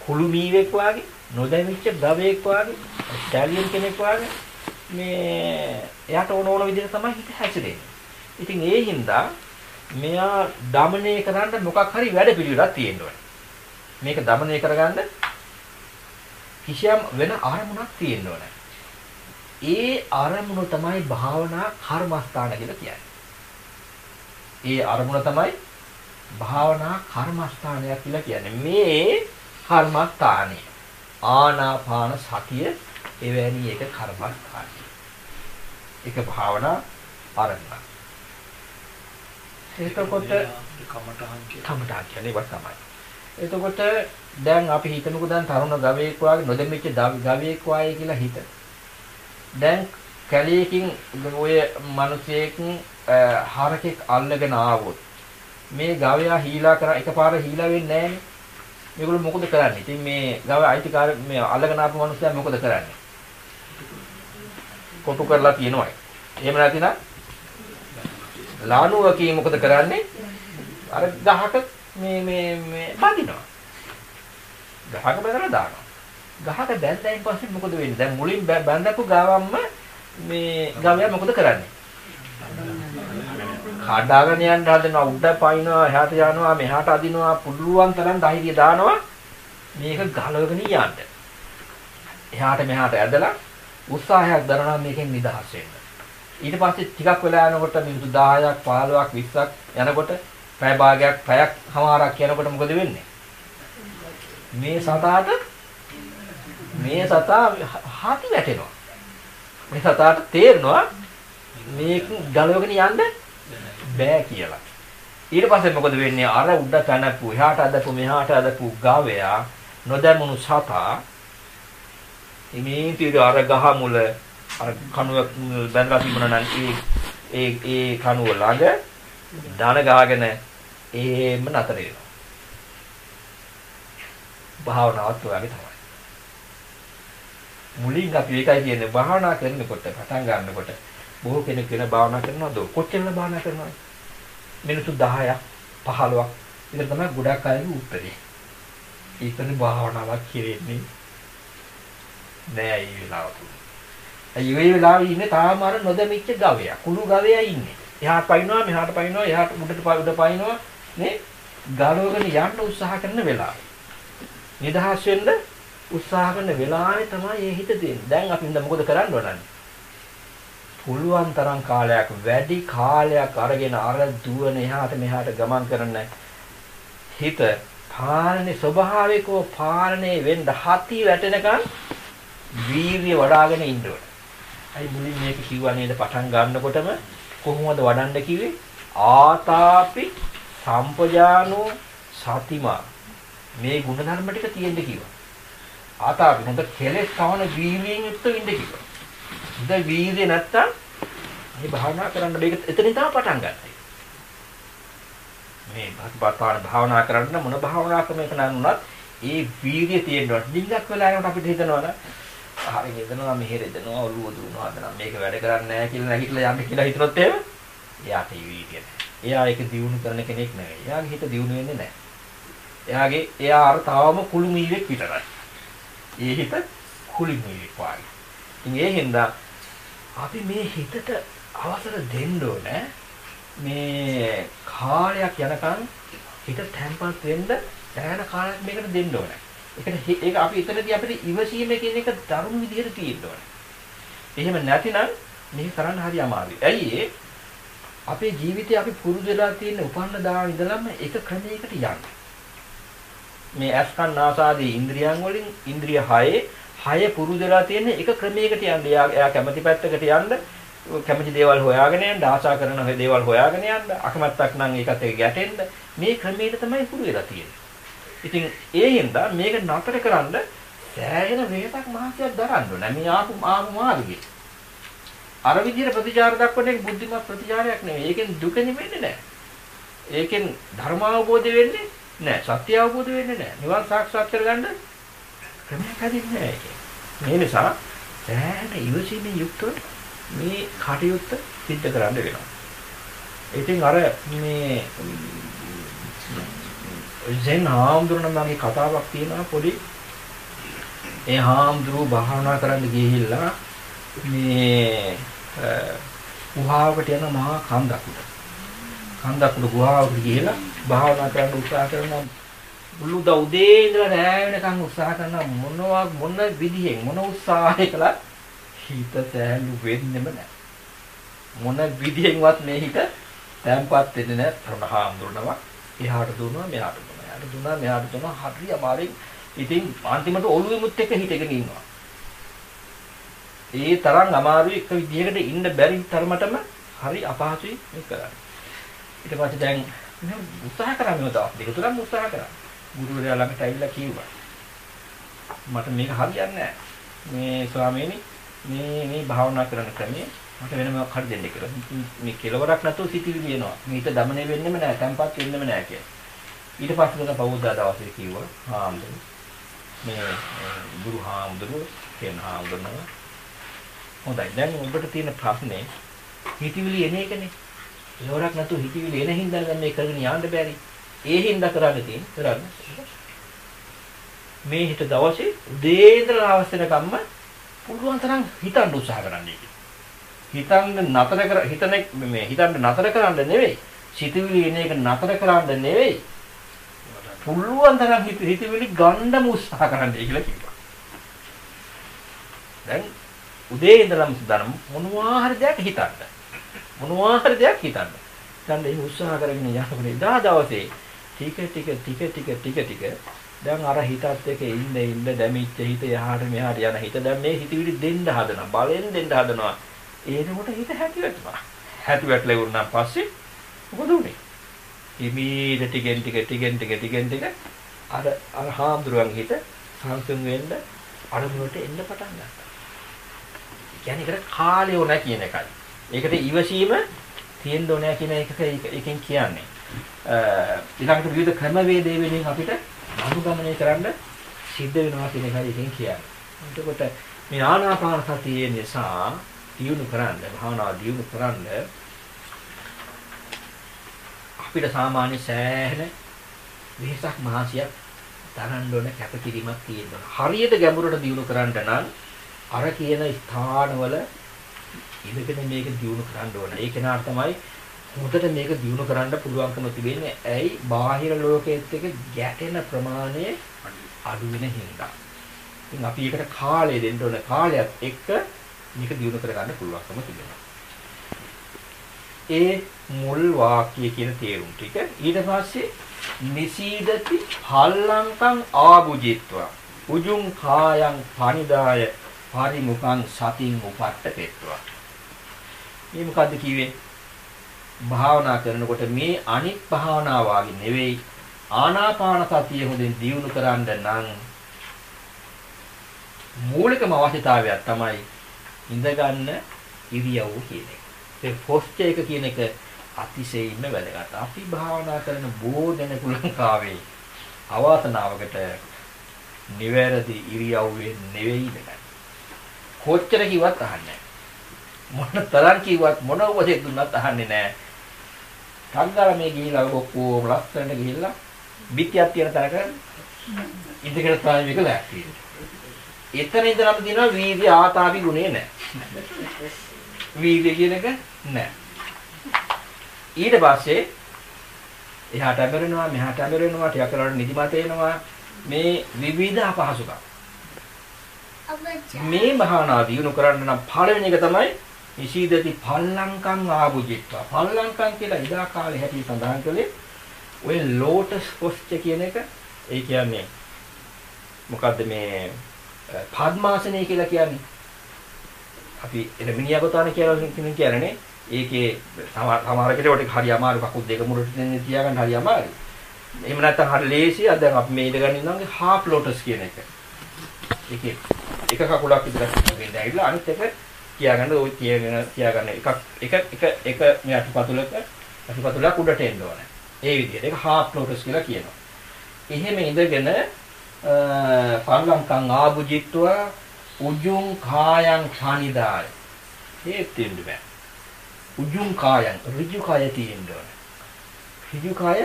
කුළු මීවෙක් වාගේ, නොදැමිච්ච ගවයෙක් වාගේ, ස්ටැලියන් කෙනෙක් වාගේ මේ එයාට ඕන විදිහට තමයි හිත හැසිරෙන්නේ. ඉතින් ඒ හින්දා මෙයා দমনය කරන්න මොකක් හරි වැඩ පිළිවෙලක් තියෙන්න ඕනේ. මේක দমনය කරගන්න කිසියම් වෙන අරමුණක් තියෙන්න ඕනේ. ඒ අරමුණ තමයි භාවනා කර්මස්ථාන කියලා කියන්නේ. ඒ අරමුණ තමයි භාවනා කර්මස්ථානයක් කියලා කියන්නේ. මේ කර්මස්ථානය ආනාපාන සතිය එවැනි එක කර්මස්ථානයි. ඒක භාවනා ආරම්භය. එතකොට කමඨහන් කියන්නේ what තමයි. එතකොට දැන් අපි හිතමුකෝ දැන් තරුණ ගවයෙක් වාගේ නොදෙමිච්ච ගවයෙක් වාගේ කියලා හිත. දැන් කැලේකින් ඔය මිනිසෙක් හරකෙක් අල්ලගෙන ආවොත් මේ ගවයා හීලා කරා එකපාර හීලා වෙන්නේ නැහැනේ. මේගොල්ලෝ මොකද කරන්නේ? ඉතින් මේ ගව අයිතිකාර මේ අල්ලගෙන ආපු මිනිස්සයා මොකද කරන්නේ? කොටු කරලා තියනවා. එහෙම නැතිනම් ලානුවකී මොකද කරන්නේ? අර ගහක මේ බඳිනවා. ගහක බඳලා දානවා. ගහක බැඳලා පස්සේ මොකද වෙන්නේ? දැන් මුලින් බැඳපු ගාවම්ම මේ ගවයා මොකද කරන්නේ? කඩාගෙන යන්න හදනවා, උඩ පයින්නවා, එහාට යනවා, මෙහාට අදිනවා, පුළුවන් තරම් ධෛර්යය දානවා මේක ගලවගෙන යන්න. එහාට මෙහාට ඇදලා උත්සාහයක් දරනවා මේකෙන් නිදහස් වෙන්න. ඊට පස්සේ ටිකක් වෙලා යනකොට මිනිත්තු 10ක් 15ක් 20ක් යනකොට පැය භාගයක් පැයක් හමාරක් යනකොට මොකද වෙන්නේ? මේ සතා හාති වැටෙනවා. මේ සතාට තේරෙනවා මේක ගලවගෙන යන්න බෑ කියලා. ඊට පස්සේ මොකද වෙන්නේ? අර උඩ පැනපු එහාට අදපු මෙහාට අදපු ගවයා නොදැමුණු සතා ඉමේ තිර අර ගහ මුල අර කණුව බැඳලා තිබුණා නම් ඒ කණුව ළඟ ධන ගහගෙන එහෙම නතර වෙනවා. භාවනාවත් ඔයගේ තමයි. මුලින් අපි ඒකයි කියන්නේ භාවනා කරනකොට පටන් ගන්නකොට බොහෝ කෙනෙක් වෙන භාවනා කරනවද කොච්චර භාවනා කරනවද? මිනිත්තු 10ක් 15ක් ඉතින් තමයි ගොඩක් අයගේ උත්තරේ. ඒකනේ භාවනාවක් කියෙන්නේ නෑ ඒ වෙලාවට. ඒ වෙලාවේ ඉන්නේ තාම අර නොදැමිච්ච ගවයා. කුණු ගවයා ඉන්නේ. එහාට පයින්නවා මෙහාට පයින්නවා එහාට උඩ පයින්නවා නේ ගලවගෙන යන්න උත්සාහ කරන වෙලාව. නිදහස් වෙන්න උත්සාහ කරන වෙලාවේ තමයි මේ හිත තියෙන්නේ. දැන් අපි හින්දා මොකද කරන්න ඕනන්නේ? පුළුවන් තරම් කාලයක් වැඩි කාලයක් අරගෙන අර දුවන එහාට මෙහාට ගමන් කරන හිත පාලනේ ස්වභාවිකව පාලනේ වෙන්න හති වැටෙනකන් වීර්ය වඩ아가න ඉන්න ඕන. අයි මුලින් මේක කිව්වා නේද පටන් ගන්නකොටම කොහොමද වඩන්න කිව්වේ? ආතාපි සම්පජානෝ සතිමා මේ ගුණධර්ම ටික තියෙන්න කිව්වා. ආතාපි හොඳ කෙලෙස් තවන වීර්යයෙන් යුක්ත වෙන්න කිව්වා. දැන් වීර්ය නැත්තම් මේ භාවනා කරන්න මේක එතනින් තමයි පටන් ගන්නයි. මේ භාවනා කරන්න මොන භාවනා ක්‍රමයක නනුනත් ඒ වීර්ය තියෙනවා. ඩිංගක් වෙලා යනකොට අපිට හිතනවනේ හරි නේදනවා මෙහෙර දෙනවා ඔළුව දුවනවා හදනවා මේක වැඩ කරන්නේ නැහැ කියලා නැගිටලා යන්න කියලා හිතනොත් එහෙම එයාට ඒ වීර්යය නැහැ. එයා ඒක දියුණු කරන කෙනෙක් නෙවෙයි. එයාගේ හිත දියුණු වෙන්නේ නැහැ. එයා අර තාවම කුළු මීවෙක් විතරයි. ඒ හිත කුළු මීවෙක් වගේ. ඉතින් ඒ හින්දා අපි මේ හිතට අවසර දෙන්න ඕනේ මේ කාලයක් යනකම් හිත තැම්පත් වෙන්න දැනන කාලයක් මේකට දෙන්න ඕනේ. ඒක අපි එතනදී අපිට ඉවසීම කියන එක දරුණු විදිහට තියෙන්න ඕනේ. එහෙම නැතිනම් මේක කරන්න හරි අමාරුයි. ඇයි අපේ ජීවිතේ අපි පුරුදු වෙලා තියෙන උපන්න දා ඉඳලම එක ක්‍රමයකට යන්නේ. මේ අස්කන් නාසාදී ඉන්ද්‍රියන් වලින් ඉන්ද්‍රිය 6 පුරුදු වෙලා තියෙන එක ක්‍රමයකට යන්නේ. එයා කැමැති පැත්තකට යන්න, කැමැති දේවල් හොයාගෙන යන්න, ආශා කරන දේවල් හොයාගෙන යන්න, අකමැත්තක් නම් ඒකත් එක්ක ගැටෙන්න මේ ක්‍රමයට තමයි පුරුදු වෙලා තියෙන්නේ. ඉතින් ඒ හින්දා මේක නතර කරන්න සෑහෙන වේතක් මහත්යක් දරන්න ඕනේ. මේ ආපු මාර්ගය. අර විදිහට ප්‍රතිචාර දක්වන එක බුද්ධිමත් ප්‍රතිචාරයක් නෙවෙයි. ඒකෙන් දුක නෙමෙන්නේ නැහැ. ඒකෙන් ධර්ම අවබෝධ වෙන්නේ නැහැ. සත්‍ය අවබෝධ වෙන්නේ නැහැ. නිවන් සාක්ෂාත් කරගන්න ක්‍රමයක් හදින්නේ නැහැ. මේ නිසා සෑහෙන ඉවසීමෙන් යුක්තව මේ කටයුත්ත සිද්ධ කරන්න වෙනවා. ඉතින් අර මේ ජෙන් හාමුදුරන මගේ කතාවක් තියෙනවා පොඩි. ඒ හාමුදුරුවෝ භාවනා කරන්න ගිහිල්ලා මේ ගුහාවකට යන මහා කන්දක් උඩ. කන්දක් උඩ ගුහාවකට ගිහිල්ලා භාවනා කරන්න උත්සාහ කරනවා. මුළු දවසේ ඉඳලා රැ වෙනකන් උත්සාහ කරන මොන විදිහෙන් මොන උත්සාහය කළත් හිත සෑහළු වෙන්නෙම නැහැ. මොන විදිහෙන්වත් මේ හිත තැම්පත් වෙන්නේ නැහැ. ප්‍රහාමුදුරනවා. එහාට දුවනවා මෙහාට දුවනවා. එහාට දුවනවා මෙහාට දුවනවා. හරි අමාරුයි. ඉතින් අන්තිමට ඔළුවෙමුත් එක්ක හිටගෙන ඉන්නවා. ඒ තරම් අමාරුයි එක විදිහකට ඉන්න බැරි තරමටම හරි අපහසුයි මේක කරන්නේ. ඊට පස්සේ දැන් උත්සාහ කරා මේ දවස් දෙක තුනක් උත්සාහ කරා. ගුරුවරයා ළඟට ඇවිල්ලා කිව්වා. මට මේක හරියන්නේ නැහැ. මේ ස්වාමීනි මේ භාවනා කරන ක්‍රමයේ මට වෙන මොකක් හරි දෙන්න කියලා. මේ කෙලවරක් නැතුව සිටිවිලි එනවා. මේක দমনය වෙන්නෙම නැහැ, තැම්පත් වෙන්නෙම නැහැ කියලා. ඊට පස්සේ මම පෞද්දා දවසේ කිව්වා හාමුදුරුවෝ මේ ගුරු හාමුදුරුවෝ කියන හාමුදුරුවෝ හොඳයි. දැන් ඔබට තියෙන ප්‍රශ්නේ හිතවිලි එන එකනේ. කෙලවරක් නැතුව හිතවිලි එන හින්දා දැන් මේ කරගෙන යන්න බැරි. ඒ හින්දා කරන්න මේ හිත දවසේ උදේ ඉඳලා හවස වෙනකම්ම පුළුවන් තරම් හිතන්න උත්සාහ කරන්න ඉන්නේ. හිතන්න නතර කරන්න නෙවෙයි. සිතුවිලි එන එක නතර කරන්න නෙවෙයි. පුළුවන් තරම් හිතවිලි ගන්නම උත්සාහ කරන්න කියලා කිව්වා. දැන් උදේ ඉඳලම සුදානම් මොනවා හරි දෙයක් හිතන්න. දැන් ඒ උත්සාහ කරගෙන යනකොට එදා දවසේ ටික දැන් අර හිතත් එක්ක ඉන්න දැමිච්ච හිත යහට මෙහාට යන හිත දැන් මේ හිතවිලි දෙන්න හදනවා. බලෙන් දෙන්න හදනවා. ඒනකොට හිත හැටි වැටෙනවා. හැටි වැටලා වුණා පස්සේ මොකද උනේ? ඉමීඩ ටිකෙන් ටික අර හාමුදුරුවන්ගේ හිත සංසුන් වෙන්න අරමුණට එන්න පටන් ගන්නවා. කියන්නේ ඒකට කාලය ඕන කියන එකයි. ඒකට ඉවසීම තියෙන්න ඕන කියන එකෙන් කියන්නේ. ඊළඟට විවිධ ක්‍රමවේදේ වෙනින් අපිට අනුගමනය කරන්න සිද්ධ වෙනවා කියන එකයි එකෙන් කියන්නේ. එතකොට මේ ආනාපාන සතිය නිසා දියුණු කරන්න, භාවනාව දියුණු කරන්න අපිට සාමාන්‍ය සෑහෙන විශේෂක් මහසියක් තරන්න ඕන කැපකිරීමක් තියෙනවා. හරියට ගැඹුරට දියුණු කරන්න නම් අර කියන ස්ථානවල ඉඳගෙන මේක දියුණු කරන්න ඕන. ඒ කෙනාට තමයි හොඳට මේක දියුණු කරන්න පුළුවන්කම තිබෙන්නේ. ඇයි? බාහිර ලෝකයේත් එක්ක ගැටෙන ප්‍රමාණය අඩු වෙන හින්දා. ඉතින් අපි ඒකට කාලය දෙන්න ඕන. කාලයත් එක්ක මේක දියුණු කරගන්න පුළුවන්කම තිබෙනවා. ඒ මුල් වාක්‍ය කියන තේරුම් ටික ඊට පස්සේ නිසීදති හල්ලංකං ආභුජිත්වා උජුං කායං පනිදාය පරිමුඛං සතින් උපට්ඨපෙත්වා. මේ මොකද්ද කිව්වේ? භාවනා කරනකොට මේ අනිත් භාවනා වාගේ නෙවෙයි ආනාපාන සතිය හොඳින් දියුණු කරන්න නම් මූලිකම අවශ්‍යතාවයක් තමයි ඉඳගන්න ඉරියව්ව කියන එක. ඒ පොස්චර් එක කියන එක අතිශයින්ම වැදගත්. අපි භාවනා කරන බොහෝ දෙනෙකු ලංකාවේ අවාසනාවකට නිවැරදි ඉරියව්වේ නෙවෙයි ඉඳගන්නේ. කොච්චර කිව්වත් අහන්නේ නැහැ. මොන තරම් කිව්වත් මොන උපදෙස් දුන්නත් අහන්නේ නැහැ. සංගාල මේ ගිහිලා ඔක්කොම ලස්සනට ගිහිල්ලා පිටියක් තියෙන තරක ඉඳගෙන තමයි මේක ලෑස්ති වෙන්නේ. එතන ඉඳන්ම තියෙනවා වීර්ය ආතාපි ගුණේ නැහැ. වීර්ය කියන එක නැහැ. ඊට පස්සේ එහාට ඇඹරෙනවා මෙහාට ඇඹරෙනවා ටිකක් කරලා නිදිමත එනවා මේ විවිධ අපහසුකම්. මේ භාවනාව දියුණු කරන්න නම් පළවෙනි එක තමයි නිසීදති පල්ලංකං ආභුජිත්වා. පල්ලංකං කියලා ඉදා කාලේ හැටි සඳහන් කළේ ඔය ලෝටස් පොස්චර් කියන එක. ඒ කියන්නේ මොකද්ද මේ පద్මාසනය කියලා කියන්නේ. අපි එන මිනිහගතාන කියලා කියන්නේ ඒකේ සමහර කෙනෙකුට හරි අමාරු කකුල් දෙක මුරට තියාගන්න හරි අමාරුයි. එහෙම නැත්නම් හරි ලේසි. අද දැන් අපි මේ ඉඳගෙන ඉන්නවාගේ half lotus කියන එක. ඒකේ එක කකුලක් විතර වෙන්න ඇවිල්ලා අනිත් එක තියාගන්න ওই තියාගන්න එක මේ අටපතුලක් උඩට එන්න ඕනේ. ඒ විදිහට ඒක half lotus කියලා කියනවා. එහෙම ඉඳගෙන පල්ලංකං ආභුජිත්වා උජුං කායං පනිදාය. ඒ තෙන්න බෑ. උජුං කායං ඍජු කාය තියෙන්න ඕනේ. ඍජු කාය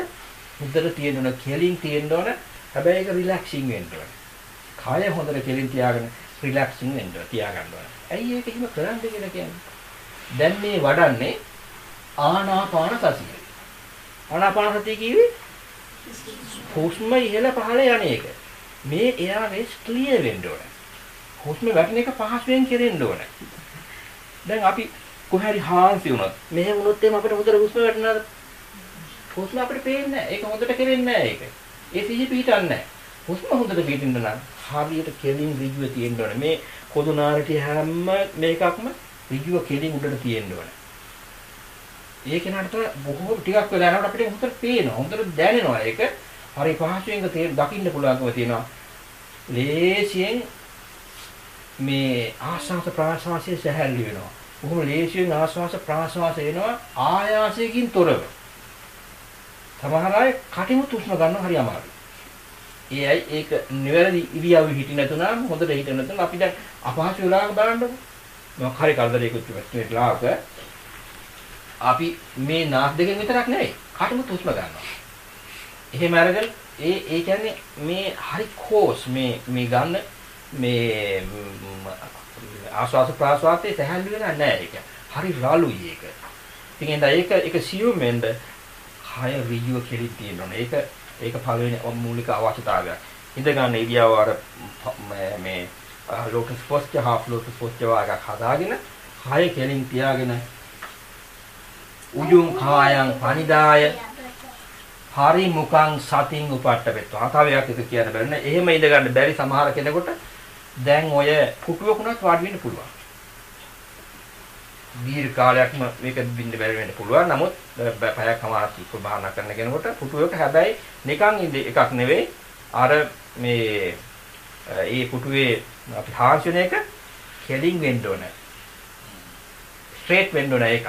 හොඳට තියෙන්න ඕන, කෙලින් තියෙන්න ඕන. හැබැයි ඒක රිලැක්සින් වෙන්න ඕනේ. කාය හොඳට කෙලින් තියාගෙන රිලැක්සින් වෙන්න තියාගන්න ඕනේ. ඇයි ඒක එහෙම කරන්නේ කියලා කියන්නේ? දැන් මේ වඩන්නේ ආනාපාන සතිය. ආනාපාන සතිය කිව්වේ හුස්ම ඉහළ පහළ යන එක. මේ එයාගේ ක්ලියර් වෙන්න ඕනේ. හුස්ම වැටෙන එක පහසුවෙන් කෙරෙන්න ඕනේ. දැන් අපි කොහේ හරි හාන්සි වුණොත් මෙහෙම වුණොත් එහම අපිට හොඳට හුස්ම වැටෙනවද? හුස්ම අපිට පේන්නේ නැහැ. ඒක හොඳට කෙරෙන්නේ නැහැ ඒක. ඒ සිහි පිහිටන්නේ නැහැ. හුස්ම හොඳට පිහිටින්න නම් හරියට කෙලින් ඍජුව තියෙන්න ඕනේ. මේ කොදුනාරටි හැම මේකක්ම ඍජුව කෙලින් උඩට තියෙන්න ඕනේ. ඒ කෙනාට බොහෝ ටිකක් වෙලා යනකොට අපිට හොඳට පේනවා. හොඳට දැනෙනවා ඒක. හරි පහසුවෙන් දකින්න පුළුවන්කම තියෙනවා. ලේසියෙන් මේ ආශ්වාස ප්‍රාශ්වාසයේ සැහැල්ලු වෙනවා. බොහොම ලේසියෙන් ආශ්වාස ප්‍රාශ්වාස එනවා ආයාසයෙන් තොරව. සමහර අය කටිමුත් හුස්ම ගන්න හරි අමාරුයි. ඒයි ඒක නිවැරදි ඉරියව්වෙ හිටින්න නැතුණාම හොඳට හිටින්න නැතුණා අපි දැන් අපහසු වෙලාවක බලන්නකො. මොකක් හරි කරදරයකට වෙලාවක අපි මේ නාස් දෙකෙන් විතරක් නෙවෙයි කටිමුත් හුස්ම ගන්නවා. එහෙම අරගෙන ඒ කියන්නේ මේ හරි කෝස් මේ ගන්න මේ ආශ්වාස ප්‍රාශ්වාසයේ සැහැල්ලු වෙනා නැහැ ඒක. හරි රළුයි ඒක. ඉතින් ඒක සියුම් වෙන්න කය ඍජුව කෙලින් තියෙන්න ඕනේ. ඒක පළවෙනි මූලික අවශ්‍යතාවයක්. ඉඳ ගන්න ඉරියව්ව අර මේ Lotus posture half lotus posture වගේ හදාගෙන කය කෙලින් තියාගෙන උජුං කායං පනිදාය පරිමුඛං සතින් උපට්ඨපෙත්වා. තවයක් එක කියන්න බැරි නේ. එහෙම ඉඳ ගන්න බැරි සමහර කෙනෙකුට දැන් ඔය පුටුවකුණත් වාඩි වෙන්න පුළුවන්. දීර්ඝ කාලයක්ම මේක බින්ද බැරි වෙන්න පුළුවන්. නමුත් පැයක් කමාරක් භාවනා කරන කෙනෙකුට පුටුවක හැබැයි නිකන් එකක් නෙවෙයි අර මේ ඒ පුටුවේ අපි හාන්සියන එක කෙලින් වෙන්න ඕනේ. ස්ට්‍රේට් වෙන්න ඕනේ ඒක.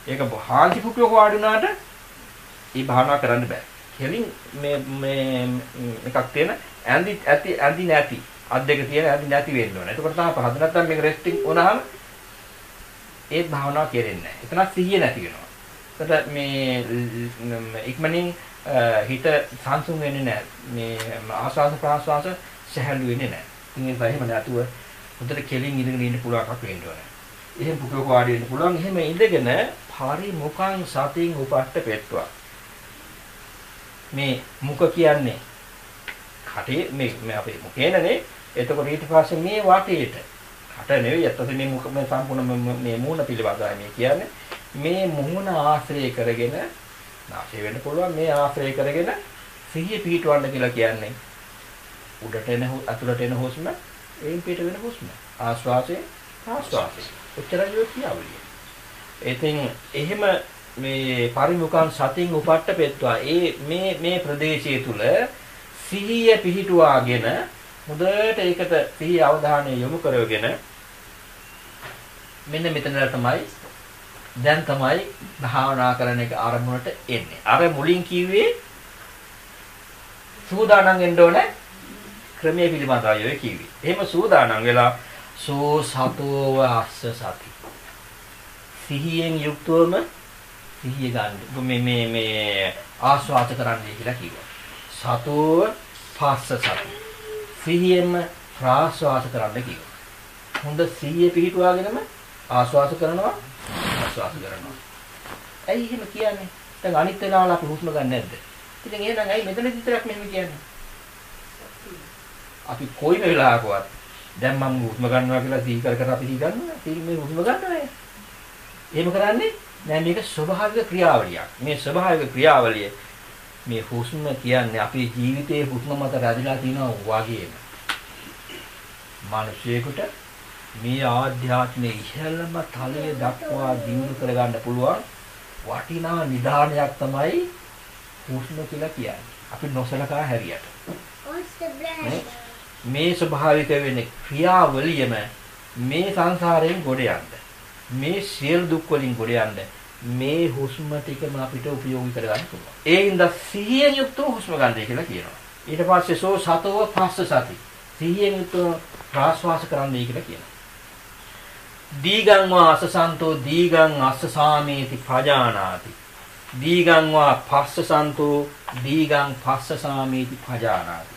ඒක හාන්සි පුටුවක වාඩි වුණාට මේ භාවනා කරන්න බෑ. කෙලින් මේ එකක් තියෙන ඇඳි නැති අත් දෙක තියෙන ඇඳි නැති වෙන්න ඕනේ. එතකොට තමයි පහද නැත්නම් මේක රෙස්ටිං වුණාම ඒත් භාවනාව කෙරෙන්නේ නැහැ. එතනත් සිහිය නැති වෙනවා. එතකොට මේ ඉක්මනින් හිත සංසුන් වෙන්නේ නැහැ. මේ ආස්වාද ප්‍රාස්වාද සැහැල්ලු වෙන්නේ නැහැ. ඉතින් ඒක එහෙම නැතුව හොඳට කෙලින් ඉඳගෙන ඉන්න පුළුවන්කක් වෙන්න ඕනේ. එහෙම පුටුවක වාඩි වෙන්න පුළුවන්. එහෙම ඉඳගෙන පරිමුඛං සතින් උපට්ඨ පෙත්වා. මේ මුඛ කියන්නේ කටේ මේ අපේ මුඛේනනේ. එතකොට ඊට පස්සේ මේ වටේට කට නෙවෙයි අතට මේ මුඛ මේ සම්පූර්ණ මේ මූණ පිළිබඳවයි මේ කියන්නේ. මේ මූණ ආශ්‍රය කරගෙන නාසය වෙන්න පුළුවන් මේ ආශ්‍රය කරගෙන සිහිය පිහිටවන්න කියලා කියන්නේ. උඩට එන අතුලට එන හුස්ම එයින් පිට වෙන හුස්ම. ආශ්වාසය ආශ්වාසය. උච්චරණය කියවලිය. ඉතින් එහෙම මේ පරිමුඛං සතින් උපට්ඨ පෙත්වා මේ ප්‍රදේශය තුල සිහිය පිහිටුවාගෙන මුදට ඒකට සිහිය අවධානය යොමු කරගෙන මෙන්න මෙතන තමයි භාවනා කරන එක ආරම්භුණට එන්නේ. අර මුලින් කිව්වේ සූදානම් වෙන්න ඕනේ ක්‍රමයේ පිළිබඳවයි ඔය කිව්වේ. එහෙම සූදානම් වෙලා සෝ සතෝව අස්ස සති. සිහියෙන් යුක්තවම සිහිය ගන්න. මේ ආස්වාද කරන්නයි කියලා කිව්වා. සතෝව පස්ස සති. සිහියෙන්ම ප්‍රාස්වාද කරන්න කිව්වා. හොඳ සිහිය පිහිටුවාගෙනම ආස්වාද කරනවා ආස්වාද කරනවා. ඇයි එහෙම කියන්නේ? දැන් අනිත් වෙලාවල අපි හුස්ම ගන්න නැද්ද? ඉතින් එහෙනම් ඇයි මෙතන විතරක් මෙහෙම කියන්නේ? අපි කොයි වෙලාවකවත් දැන් මම හුස්ම ගන්නවා කියලා සිහි කර අපි සිහි ගන්නවා. මේ හුස්ම ගන්නවා. එහෙම කරන්නේ නෑ. මේක ස්වභාවික ක්‍රියාවලියක්. මේ ස්වභාවික ක්‍රියාවලිය මේ හුස්ම කියන්නේ අපේ ජීවිතයේ හුස්ම මත රැඳිලා තියෙනවා වගේම. මිනිසෙකුට මේ ආධ්‍යාත්මික ඉහළම තලයේ දක්වා දියුණු කරගන්න පුළුවන් වටිනා නිදානයක් තමයි හුස්ම කියලා කියන්නේ. අපි නොසලකා හැරියට. මේ ස්වභාවික වෙන්නේ ක්‍රියාවලියම මේ සංසාරයෙන් ගොඩ යන්න. මේ සියලු දුක් වලින් ගොඩ යන්න මේ හුස්ම ටිකම අපිට උපයෝගී කරගන්න පුළුවන්. ඒ හින්දා සිහියෙන් යුක්තව හුස්ම ගන්නයි කියලා කියනවා. ඊට පස්සේ සෝ සතව පස්ස සති. සිහියෙන් යුක්තව ප්‍රාශ්වාස කරන්නයි කියලා කියනවා. දීගං වා අසසන්තෝ දීගං අස්සසාමේති පජානාති. දීගං වා පස්සසන්තෝ දීගං පස්සසාමේති පජානාති.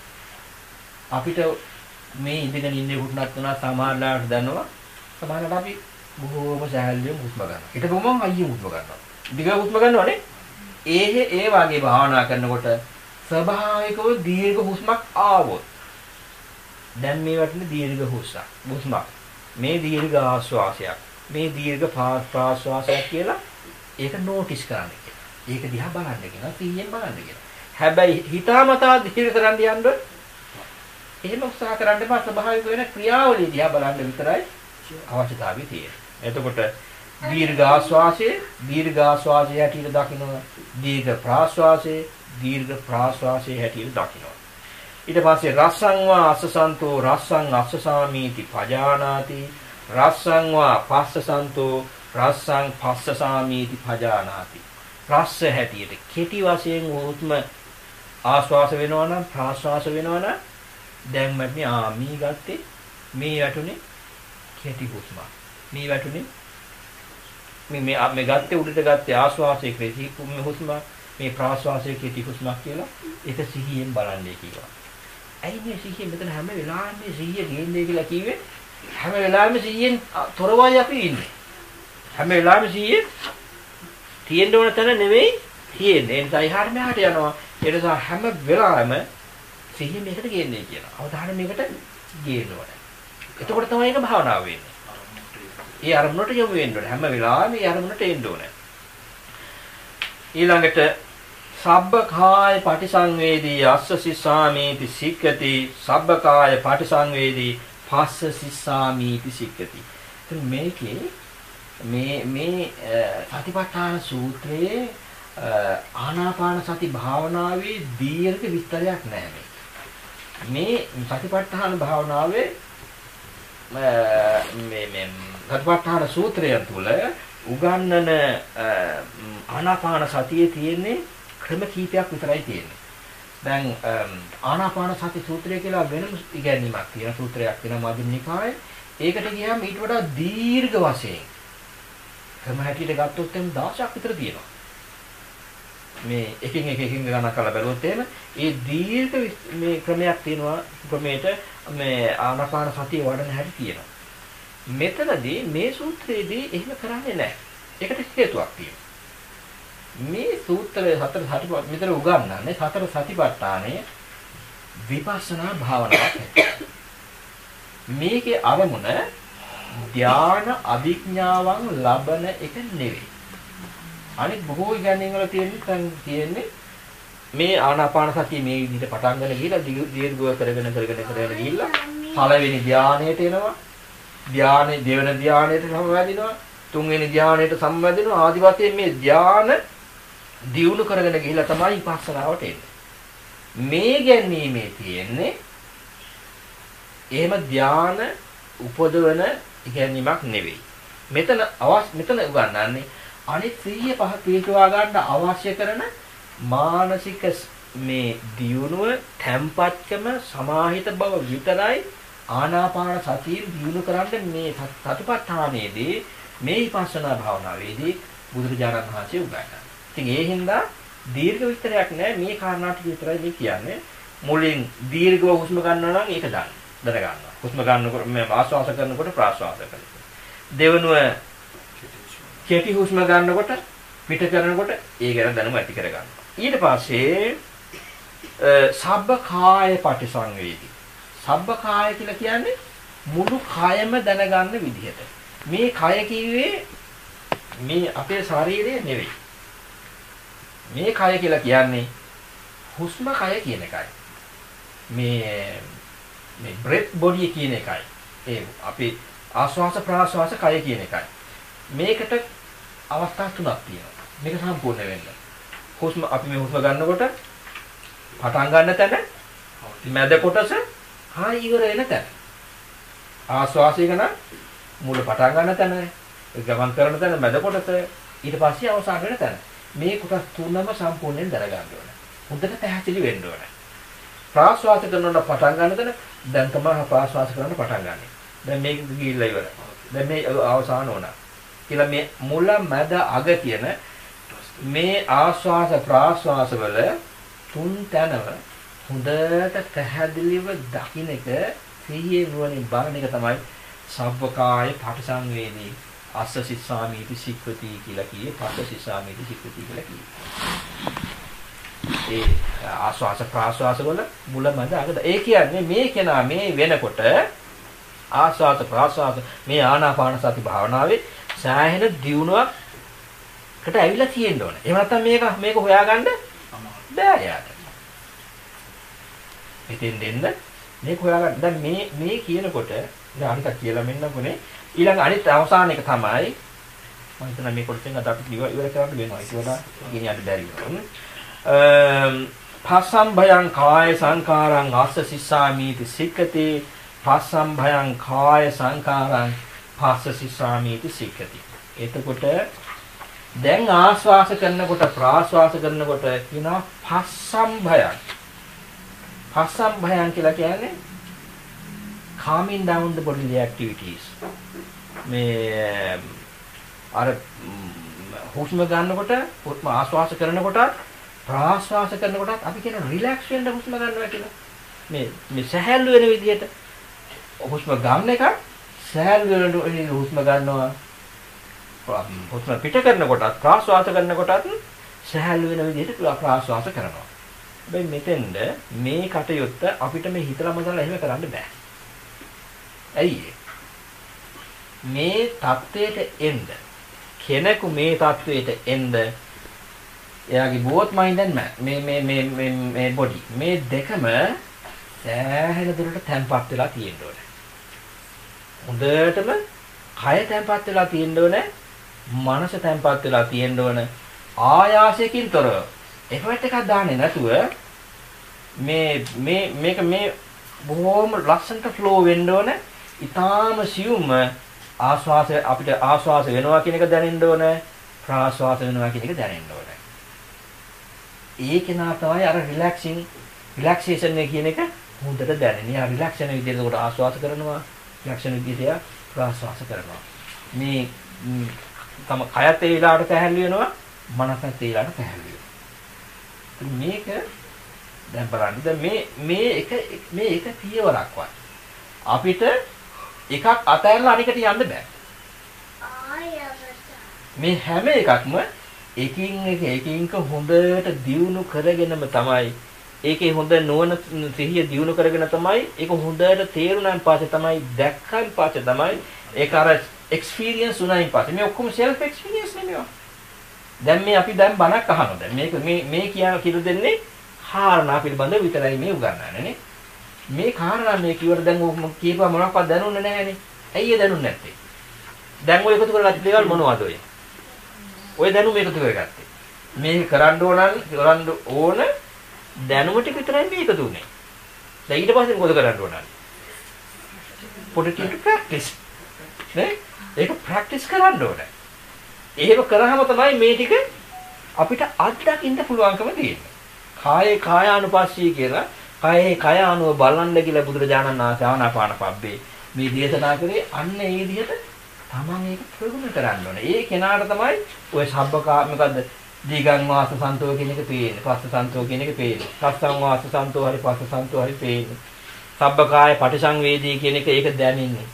අපිට මේ ඉඳගෙන ඉන්නේ හුස්මත් තුනක් සමානලාට දන්නවා. සමානලාට අපි බොහෝම සහැල්ලුවෙන් හුස්ම ගන්නවා. ඊට ගමන් අයියෙන් හුස්ම ගන්නවා. දිග හුස්ම ගන්නවනේ. ඒ වගේ භාවනා කරනකොට ස්වභාවිකව දීර්ඝ හුස්මක් ආවොත් දැන් මේ වටින දීර්ඝ හුස්මක්. මේ දීර්ඝ ආශ්වාසයක්. මේ දීර්ඝ ප්‍රාශ්වාසයක් කියලා ඒක නෝටිස් කරන්න කියලා. ඒක දිහා බලන්න කියලා. සිහියෙන් බලන්න කියලා. හැබැයි හිතාමතා දීර්ඝ කරන්න යන්න එහෙම උත්සාහ කරන්න බෑ. ස්වභාවික වෙන ක්‍රියාවලිය දිහා බලන්න විතරයි අවශ්‍යතාවය තියෙන්නේ. එතකොට දීර්ඝ ආශ්වාසයේ හැටියට දකින්න දීර්ඝ ප්‍රාශ්වාසයේ හැටියට දකින්න. ඊට පස්සේ රස්සං වා අස්සසන්තෝ රස්සං අස්සසාමීති පජානාති රස්සං වා පස්සසන්තෝ රස්සං පස්සසාමීති පජානාති. රස්ස හැටියට කෙටි වශයෙන් හුස්ම ආශ්වාස වෙනවා නම් ප්‍රාශ්වාස වෙනවා නම් දැන් මම මේ ගත්තේ මේ වැටුනේ කෙටි හුස්ම. මේ වැටුනේ මේ ගත්තේ උඩට ගත්තේ ආශ්වාසයේ කෙටි හුස්ම මේ ප්‍රාශ්වාසයේ කෙටි හුස්මක් කියලා ඒක සිහියෙන් බලන්නේ කිව්වා. ඇයි මේ සිහිය මෙතන හැම වෙලාවෙම සිහිය ගේන්නේ කියලා කිව්වේ? හැම වෙලාවෙම සිහියෙන් තොරවයි අපි ඉන්නේ. හැම වෙලාවෙම සිහිය තියෙන්න ඕන තැන නෙවෙයි තියෙන්නේ. ඒ නිසා ඉහාට මෙහාට යනවා. ඒ නිසා හැම වෙලාවෙම සිහිය මේකට ගේන්නේ කියනවා. අවධානය මේකට ගේන්න ඕනේ. එතකොට තමයි ඒක භාවනාව වෙන්නේ. ඒ අරමුණට යොමු වෙන්න ඕනේ. හැම වෙලාවෙම ඒ අරමුණට එන්න ඕනේ. ඊළඟට සබ්බකාය පටිසංවේදී අස්ස සිස්සාමීති සික්කති සබ්බකාය පටිසංවේදී පස්ස සිස්සාමීති සික්කති. ඉතින් මේකේ මේ සතිපට්ඨාන සූත්‍රයේ ආනාපාන සති භාවනාවේ දීර්ඝ විස්තරයක් නැහැ මේ. මේ සතිපට්ඨාන භාවනාවේ මේ සතිපට්ඨාන සූත්‍රය තුළ උගන්වන ආනාපාන සතියේ තියෙන්නේ ක්‍රම කීපයක් විතරයි තියෙන්නේ. දැන් ආනාපාන සති සූත්‍රය කියලා වෙනම ඉගැන්වීමක් තියෙන සූත්‍රයක් තියෙනවා මධ්‍යම නිකායේ. ඒකට ගියාම ඊට වඩා දීර්ඝ වශයෙන් ක්‍රම හැටියට ගත්තොත් එම් 16ක් විතර තියෙනවා. මේ එකින් එක ගණන් කරලා බලුවොත් එහෙම ඒ දීර්ඝ මේ ක්‍රමයක් තියෙනවා. ක්‍රමයට මේ ආනාපාන සතිය වඩන හැටි තියෙනවා. මෙතනදී මේ සූත්‍රයේදී එහෙම කරන්නේ නැහැ. ඒකට හේතුවක් තියෙනවා. මේ සූත්‍රයේ හතර සතිපට්ඨාන මෙතන උගන්වන්නේ හතර සතිපට්ඨානයේ විපස්සනා භාවනාවක්. මේකේ අරමුණ ධාන අභිඥාවන් ලබන එක නෙවෙයි. අනිත් බොහෝ ඉගැන්වීම් වල තියෙන්නේ මේ ආනාපාන සතිය මේ විදිහට පටන් ගන්න ගිහලා දීර්ඝව කරගෙන ගිහිල්ලා පළවෙනි ධානයට එනවා. ධානයේ දෙවන ධානයට සමවැදිනවා. තුන්වෙනි ධානයට සමවැදිනවා. ආදි වශයෙන් මේ ධාන දියුණු කරගෙන ගිහිල්ලා තමයි විපස්සනාවට එන්නේ. මේ ගැන්වීමේ තියෙන්නේ එහෙම ධාන උපදවන ඉගැන්වීමක් නෙවෙයි. මෙතන උගන්වන්නේ අනිත් සිහිය පහ පිටවා ගන්න අවශ්‍ය කරන මානසික මේ දියුණුව, තැම්පත්කම, සමාහිත බව විතරයි ආනාපාන සතියෙන් දියුණු කරන්න මේ සතිපට්ඨානයේදී මේ විපස්සනා භාවනාවේදී බුදුරජාණන් වහන්සේ උගන්වනවා. ඉතින් ඒ හින්දා දීර්ඝ විස්තරයක් නැහැ මේ කාරණා ටික විතරයි මේ කියන්නේ. මුලින් දීර්ඝව හුස්ම ගන්නවා නම් ඒක දැනගන්නවා. හුස්ම ගන්නකොට මේ ආශ්වාස කරනකොට ප්‍රාශ්වාස කරනවා. දෙවනුව කෙටි හුස්ම ගන්නකොට පිට කරනකොට ඒ ගැන දැනුම ඇති කර ගන්නවා. ඊට පස්සේ සබ්බ කාය පටිසංවේදී. සබ්බ කාය කියලා කියන්නේ මුළු කයම දැනගන්න විදිහට. මේ කය කිව්වේ මේ අපේ ශරීරය නෙවෙයි. මේ කය කියලා කියන්නේ හුස්ම කය කියන එකයි. මේ බ්‍රෙත් බොඩි කියන එකයි. ඒ අපි ආශ්වාස ප්‍රාශ්වාස කය කියන එකයි. මේකට අවස්ථා තුනක් තියෙනවා. මේක සම්පූර්ණ වෙන්න. හුස්ම අපි මේ හුස්ම ගන්නකොට පටන් ගන්න තැන මැද කොටස ඉවර වෙන තැන. ආශ්වාසය ගන්න මුල පටන් ගන්න තැන, ගමන් කරන තැන මැද කොටස, ඊට පස්සේ අවසාන වෙන තැන. මේ කොටස් තුනම සම්පූර්ණයෙන් දරගන්න ඕනේ. හොඳට පැහැදිලි වෙන්න ඕනේ. ප්‍රාශ්වාස කරනකොට පටන් ගන්න තැන දැන් තමයි ප්‍රාශ්වාස කරන්න පටන් ගන්නෙ. දැන් මේක ගිහිල්ලා ඉවරයි. දැන් මේ අවසාන වුණා. කියලා මේ මුල මැද අග කියන මේ ආශ්වාස ප්‍රාශ්වාස වල තුන් තැනම හොඳට පැහැදිලිව දකින්න එක සිහියේ නුවණින් බලන එක තමයි සබ්බකාය පටිසංවේදී අස්ස සිස්සාමීති සික්ඛති කියලා කියේ. පස්ස සිස්සාමීති සික්ඛති කියලා කියේ. ඒ ආශ්වාස ප්‍රාශ්වාස වල මුල මැද අග. ඒ කියන්නේ මේ කෙනා මේ වෙනකොට ආශ්වාස ප්‍රාශ්වාස මේ ආනාපාන සති භාවනාවේ සෑහෙන දියුණුවකට ඇවිල්ලා තියෙන්න ඕනේ. එහෙම නැත්නම් මේක හොයාගන්න බෑ යාට. ඉතින් දෙන්න මේක හොයාගන්න. දැන් මේ කියනකොට දැන් අනිත් කියලා මෙන්නකොනේ ඊළඟ අනිත් අවසාන එක තමයි මම හිතනවා මේ කොටසෙන් අද අපි ඉවර කරන්න වෙනවා. ඒක වඩා ගෙනියන්න බැරි වෙනවා. පස්සම් භයං කාය සංකාරං අස්ස සිස්සාමීති සික්ඛති. පස්සම් භයං කාය සංකාරං පස්ස සිස්සාමීති සික්ඛති. එතකොට දැන් ආශ්වාස කරනකොට ප්‍රාශ්වාස කරනකොට කියනවා පස්සම් භයං. පස්සම් භයං කියලා කියන්නේ calming down the bodily activities. මේ අර හුස්ම ගන්නකොට හුස්ම ආශ්වාස කරනකොට ප්‍රාශ්වාස කරනකොට අපි කියන රිලැක්ස් වෙන්න හුස්ම ගන්නවා කියලා. මේ සැහැල්ලු වෙන විදිහට හුස්ම ගන්න එක සැහැල්ලු වෙන හුස්ම ගන්නවා. හුස්ම පිට කරනකොටත් ප්‍රාශ්වාස කරනකොටත් සැහැල්ලු වෙන විදිහට ප්‍රාශ්වාස කරනවා. හැබැයි මෙතෙන්ද මේ කටයුත්ත අපිට මේ හිතලා මතලා එහෙම කරන්න බෑ. ඇයි මේ தത്വයට එන්න කෙනෙකු මේ தത്വයට එන්න එයාගේ both mind and මේ body මේ දෙකම සෑහෙන දුරට තැම්පත් වෙලා තියෙන්න ඕනේ. හොඳටම කය තැම්පත් වෙලා තියෙන්න ඕනේ. මනස තැම්පත් වෙලා තියෙන්න ඕනේ. ආයාසයෙන් තොරව එෆර්ට් එකක් දාන්නේ නැතුව මේ බොහොම ලස්සනට ෆ්ලෝ වෙන්න ඕන. ඊටාම සියුම් ආස්වාස අපිට ආස්වාස වෙනවා කියන එක දැනෙන්න ඕන. ප්‍රාස්වාස වෙනවා කියන එක දැනෙන්න ඕන. ඒක නා තමයි අර රිලැක්සේෂන් එක කියන එක හොඳට දැනෙන්නේ. ආ රිලැක්ෂන් විදිහට උඩ ආස්වාස කරනවා. රිලැක්ෂන් විදිහට ප්‍රාස්වාස කරනවා. මේ තම කයත් ඒ විලාට පැහැල්ලි වෙනවා. මනසත් ඒ විලාට පැහැල්ලි වෙනවා. මේක දැන් බලන්න. දැන් මේ එක පියවරක්වත් අපිට එකක් අතහැරලා අනිකට යන්න බෑ. මේ හැම එකක්ම එකින් එක හොඳට දියුණු කරගෙනම තමයි ඒකේ හොඳ නුවණ සිහිය දියුණු කරගෙන තමයි ඒක හොඳට තේරුණාන් පස්සේ තමයි දැක්කන් පස්සේ තමයි ඒක අර එක්ස්පීරියන්ස් උනායින් පස්සේ මේ ඔක්කොම සෙල්ෆ් එක්ස්පීරියන්ස් නෙමෙයි. දැන් මේ අපි දැන් බණක් අහනවා. දැන් මේක මේ කියන දෙන්නේ කාරණා පිළිබඳව විතරයි මේ උගන්වන්නේ නේ. මේ කාරණා මේ කිව්වට දැන් කීපා මොනවක්වත් දැනුන්නේ නැහැනේ. ඇයි ඒ දැනුන්නේ නැත්තේ? දැන් ඔය එකතු කරලා දේවල් මොනවද ඔය? ඔය දැනුම එකතු කරගත්තේ. මේක කරන්න ඕන දැනුම ටික විතරයි මේ එකතු උනේ. දැන් ඊට පස්සේ මොකද කරන්න ඕන? පොඩි ප්‍රැක්ටිස්. නේ? ඒක ප්‍රැක්ටිස් කරන්න ඕන. එහෙම කරාම තමයි මේ ටික අපිට අත්දකින්න පුළුවන්කම තියෙන්නේ. කායේ කායානුපස්සී කියලා කායේ කය අනුව බලන්න කියලා බුදුරජාණන් වහන්සේ ආනාපාන පබ්බේ මේ දේශනා කරේ අන්න ඒ විදිහට තමන් ඒක ප්‍රගුණ කරන්න ඕනේ. ඒ කෙනාට තමයි ඔය සබ්බකා මොකද්ද දීගං වාස සන්තෝ කියන එක පේන්නේ. පස්ස සන්තෝ කියන එක පේන්නේ. සස්සං වාස සන්තෝ හරි පස්ස සන්තෝ හරි පේන්නේ. සබ්බකාය පටිසංවේදී කියන එක ඒක දැනෙන්නේ.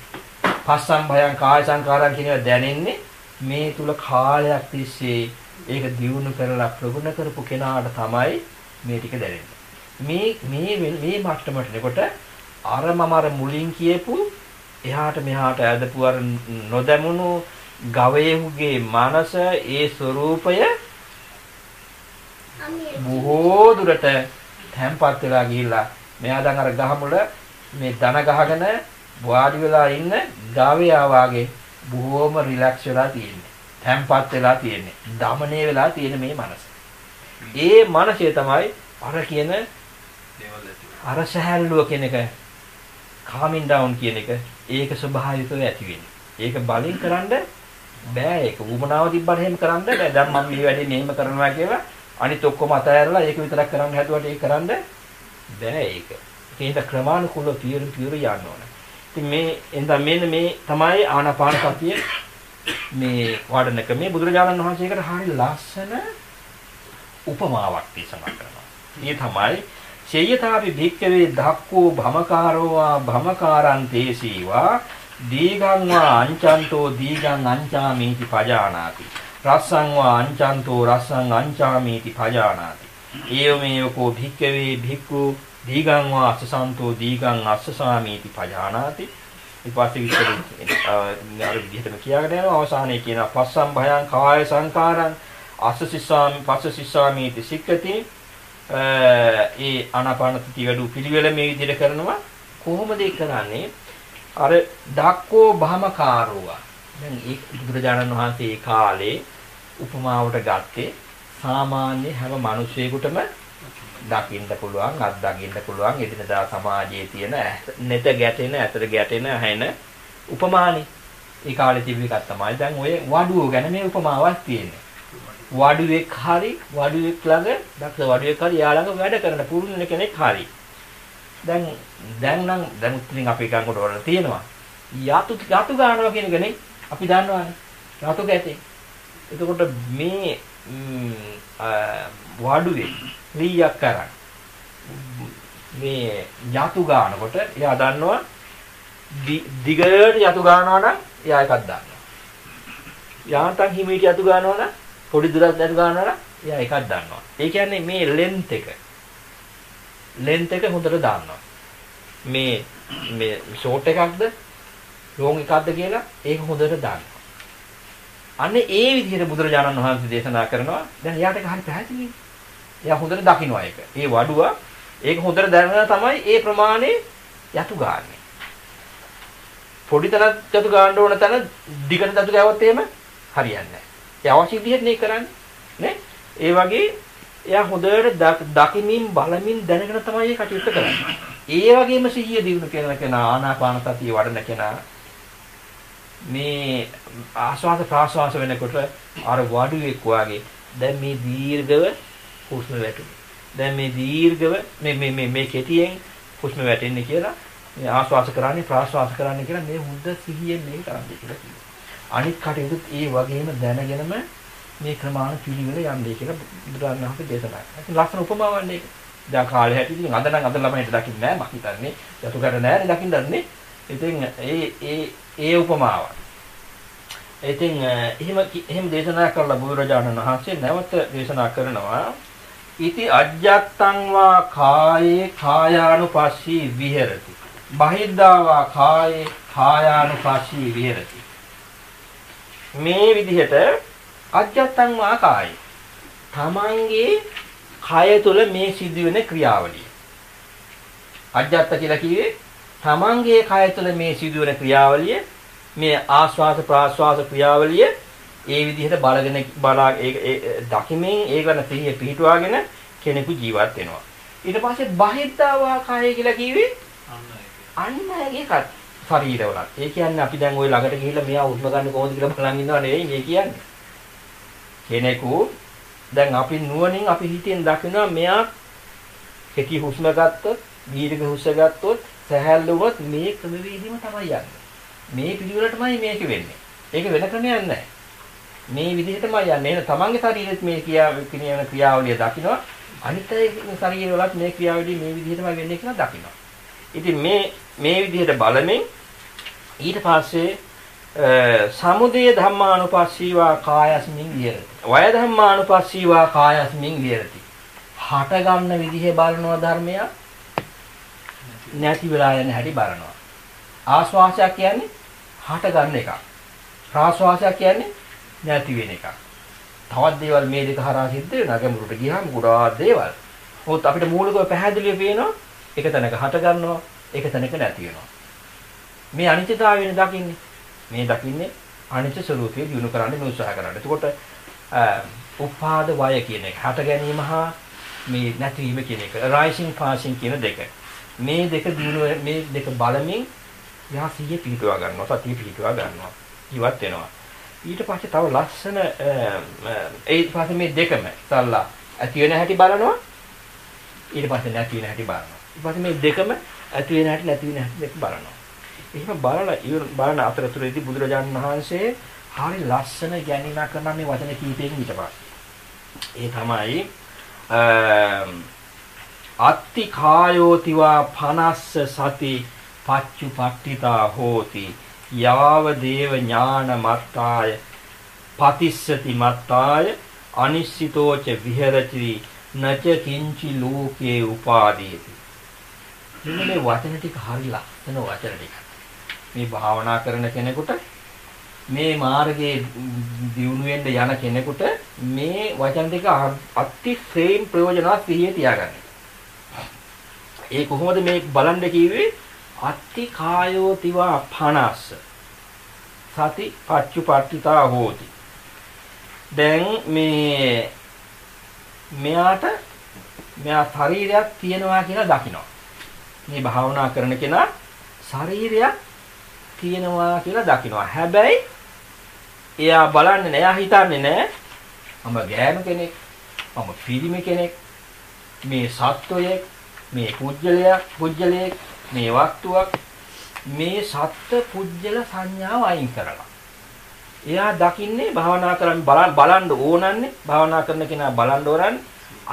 පස්සම් භයං කාය සංකාරං කියන එක දැනෙන්නේ මේ තුල කාලයක් තිස්සේ ඒක දියුණු කරලා ප්‍රගුණ කරපු කෙනාට තමයි මේ ටික දැනෙන්නේ. මේ මට්ටමට එනකොට අර මම අර මුලින් කියපු එහාට මෙහාට ඇදපු අර නොදැමුණු ගවයෙකුගේ මනස ඒ ස්වરૂපය බොහෝ දුරට තැම්පත් වෙලා ගිහිල්ලා මෙයා දැන් අර ගහ මුල මේ දන ගහගෙන වාඩි වෙලා ඉන්න ගවයා වාගේ බොහොම රිලැක්ස් වෙලා තියෙන්නේ. තැම්පත් වෙලා තියෙන්නේ. දමණය වෙලා තියෙන මේ මනස. ඒ මනසේ තමයි අර කියන අර සහැල්ලුව කියන එක calming down කියන එක ඒක ස්වභාවිකව ඇති වෙන්නේ. ඒක බලෙන් කරන්න බෑ. ඒක වුමනාව තිබ්බට එහෙම කරන්න බෑ. දැන් මම මේ වැඩේ මෙහෙම කරනවා කියලා අනිත් ඔක්කොම අතහැරලා ඒක විතරක් කරන්න හැදුවට ඒක කරන්න බෑ ඒක. ඒකෙන් ක්‍රමානුකූලව පියවර යන්න ඕන. ඉතින් මෙන්න මේ තමයි ආනාපාන සතිය මේ වඩනක මේ බුදුරජාණන් වහන්සේකට හරිය ලස්සන උපමාවක් දේශනා කරනවා. මේ තමයි චේයතාපි භික්ඛවේ ධක්ඛෝ භමකාරෝවා භමකාරං තේසීවා දීගං වා අංචන්තෝ දීගං අංචාමීති පජානාති රස්සං වා අංචන්තෝ රස්සං අංචාමීති පජානාති ඒවමේවකෝ භික්ඛවේ භික්ඛු දීගං වා අස්සසන්තෝ දීගං අස්සසාමීති පජානාති ඊපස්සේ විස්තර අර විදිහටම කියාගෙන යනවා අවසානයේ කියනවා පස්සම් භයං කාය සංකාරං පස්සසිස්සාමීති සික්ඛති ඒ ආනාපාන සති වැඩි පිළිවෙල මේ විදිහට කරනවා කොහොමද ඒ කරන්නේ අර ධක්කෝ භමකාරෝවා දැන් ඒ බුදුරජාණන් වහන්සේ ඒ කාලේ උපමාවට ගත්තේ සාමාන්‍ය හැම මිනිසෙකුටම දකින්න පුළුවන් අත් දකින්න පුළුවන් එදිනදා සමාජයේ තියෙන නෙත ගැටෙන ඇතර ගැටෙන හැන උපමානේ ඒ කාලේ තිබු එකක් තමයි දැන් ඔය වඩුව ගැන මේ උපමාවක් තියෙන්නේ වඩුවෙක් හරි වඩුවෙක් ළඟ දක්ෂ වඩුවෙක් හරි යා ළඟ වැඩ කරන පුරුදු කෙනෙක් හරි දැන් ඉතින් අපි ගංගොඩ වල තියෙනවා යතු ගන්නවා කියන එකනේ අපි දන්නවානේ යතු ගැටේ එතකොට මේ වඩුවේ ක්‍රියාවක් කරන් මේ යතු ගන්නකොට එයා දන්නවා දිගට යතු ගන්නවා නම් එයා එකක් දන්නවා යාන්තම් හිමීට යතු ගන්නවා නම් පොඩි දුරක් යතු ගන්නවා නම් එයා එකක් දන්නවා ඒ කියන්නේ මේ ලෙන්ත් එක හොඳට දාන්නවා මේ ෂෝට් එකක්ද ලොං එකක්ද කියලා ඒක හොඳට දාන්න. අන්න ඒ විදිහට බුදුරජාණන් වහන්සේ දේශනා කරනවා. දැන් එයාට ඒක හරි පැහැදිලියි. එයා හොඳට දකින්නවා ඒක. ඒ වඩුව ඒක හොඳට දැනගෙන තමයි ඒ ප්‍රමාණය යතු ගන්නෙ. පොඩි තැනක් යතු ගන්න ඕන තැන දිගට යතු ගාවොත් එහෙම හරියන්නේ නැහැ. ඒ අවශ්‍ය විදිහට නේ කරන්නේ. නේ? ඒ වගේ එයා හොඳට දකිමින් බලමින් දැනගෙන තමයි මේ කටයුත්ත කරන්නේ. ඒ වගේම සිහිය දිනු කරන කෙනා ආනාපාන සතිය වඩන කෙනා මේ ආස්වාද ප්‍රාස්වාස වෙනකොට අර වඩුවෙක් වාගේ දැන් මේ දීර්ඝව හුස්ම වැටෙනවා. දැන් මේ දීර්ඝව මේ කෙටියෙන් හුස්ම වැටෙන්නේ කියලා මේ ආස්වාස කරන්නේ ප්‍රාස්වාස කරන්නේ කියලා මේ හොඳ සිහියෙන් මේක කරන්නේ කියලා කියනවා. අනිත් කටයුතුත් ඒ වගේම දැනගෙනම මේ ක්‍රමාන පිළිවෙල යන්නේ කියලා බුදුරජාණන් වහන්සේ දේශනා කළා. ඉතින් ලස්සන උපමාවක් නේ. දැන් කාලේ හැටි ඉතින් අද නම් අද ළමයින්ට දකින්නේ නැහැ මම හිතන්නේ. යතුකට නැහැ නේ දකින්නන්නේ. ඉතින් ඒ උපමාව. ඉතින් එහෙම දේශනා කළා බුදුරජාණන් වහන්සේ නැවත දේශනා කරනවා ඉති අජ්ජත්තං වා කායේ කායානුපස්සී විහෙරති. බහිද්ධා වා කායේ කායානුපස්සී විහෙරති. මේ විදිහට අජ්ජත්තං වා කායේ තමන්ගේ කය තුළ මේ සිදුවෙන ක්‍රියාවලිය. අජ්ජත්ත කියලා කිව්වේ තමන්ගේ කය තුළ මේ සිදුවෙන ක්‍රියාවලිය මේ ආස්වාස ප්‍රාස්වාස ක්‍රියාවලිය ඒ විදිහට බලා දකිමින් ඒ ගැන සිහිය පිහිටුවාගෙන කෙනෙකු ජීවත් වෙනවා. ඊට පස්සේ බහිද්ධාවා කාය කියලා කිව්වේ අන්නගේ ශරීරවල. ඒ කියන්නේ අපි දැන් ওই ළඟට ගිහිල්ලා මෙයා උස්ම ගන්න කොහොමද කියලා බලන් ඉන්නව නෙවෙයි මේ කියන්නේ. කෙනෙකු දැන් අපි නුවණින් අපි හිතෙන් දකිනවා මෙයා කෙටි හුස්ම ගත්තොත්, දීර්ඝ හුස්ම ගත්තොත්, සැහැල්ලු වුණොත් මේ ක්‍රමවේදීම තමයි යන්නේ. මේ පිළිවෙලටමයි මේක වෙන්නේ. ඒක වෙන ක්‍රමයක් නැහැ. මේ විදිහටමයි යන්නේ. එහෙනම් තමන්ගේ ශරීරෙත් මේ ක්‍රියාවලිය දකිනවා. අනිත් අයගේ ශරීරවලත් මේ ක්‍රියාවලිය මේ විදිහටමයි වෙන්නේ කියලා දකිනවා. ඉතින් මේ විදිහට බලමින් ඊට පස්සේ සමුදය ධම්මානුපස්සීවා කායස්මින් විහෙරති. වය ධම්මානුපස්සීවා කායස්මින් විහෙරති. හට ගන්න විදිහේ බලනවා ධර්මය නැති වෙලා යන හැටි බලනවා. ආස්වාසයක් කියන්නේ හට ගන්න එකක්. ප්‍රාස්වාසයක් කියන්නේ නැති වෙන එකක්. තවත් දේවල් මේ දෙක හරහා සිද්ධ වෙනවා. ගැඹුරට ගියාම ගොඩාක් දේවල්. මොකද අපිට මූලිකව පැහැදිලිව පේනවා එක තැනක හට ගන්නවා, එක තැනක නැති වෙනවා. මේ අනිත්‍යතාවයෙන් දකින්නේ. මේ දකින්නේ අනිත්‍ය ස්වરૂපය දිනු කරන්න උත්සාහ කරනවා. එතකොට උපාද වය කියන එක, හට ගැනීම හා මේ නැතිවීම කියන එක, rising passing කියන දෙක. මේ දෙක බලමින් යා සිහිය පිහිටුවා ගන්නවා, සතිය පිහිටුවා ගන්නවා, ඉවත් වෙනවා. ඊට පස්සේ තව ලස්සන ඊට පස්සේ මේ දෙකම සල්ලා ඇති වෙන හැටි බලනවා, ඊට පස්සේ නැති වෙන හැටි බලනවා. ඊට පස්සේ මේ දෙකම ඇති වෙන හැටි නැති වෙන හැටි දෙක බලනවා. එහෙම බලන අතරතුරේදී බුදුරජාණන් වහන්සේ හරි ලස්සන ගැනීමක් කරනවා මේ වචන කීපයෙන් ඊට පස්සේ. ඒ තමයි අත්ති කායෝතිවා 50 සති පච්චුපට්ඨිතා හෝති යාව දේව ඥාන මත්තාය පතිස්සති මත්තාය අනිශ්චිතෝච විහෙරති නච කිංචි ලෝකේ උපාදීති. මේ වචන ටික හරි ලස්සන වචන ටික. මේ භාවනා කරන කෙනෙකුට මේ මාර්ගයේ දියුණු වෙන්න යන කෙනෙකුට මේ වචන ටික අතිශයින් ප්‍රයෝජනවත් සිහියේ තියාගන්න. ඒ කොහොමද මේ බලන්න කිව්වේ? අත්ති කායෝතිවා 50 සති පච්චුපට්ඨිතා හෝති. දැන් මෙයා ශරීරයක් තියෙනවා කියලා දකිනවා. මේ භාවනා කරන කෙනා ශරීරයක් තියෙනවා කියලා දකිනවා. හැබැයි එයා බලන්නේ නෑ, එයා හිතන්නේ නෑ මම ගෑනු කෙනෙක්, මම පිරිමි කෙනෙක්, මේ සත්වයෙක්, මේ පුජ්‍යලයක්, මේ වස්තුවක්, මේ සත්ත්ව පුජ්‍යල සංඥාව අයින් කරලා. එයා දකින්නේ භාවනා කරන් බලන්න ඕනන්නේ, භාවනා කරන කෙනා බලන්න ඕනන්නේ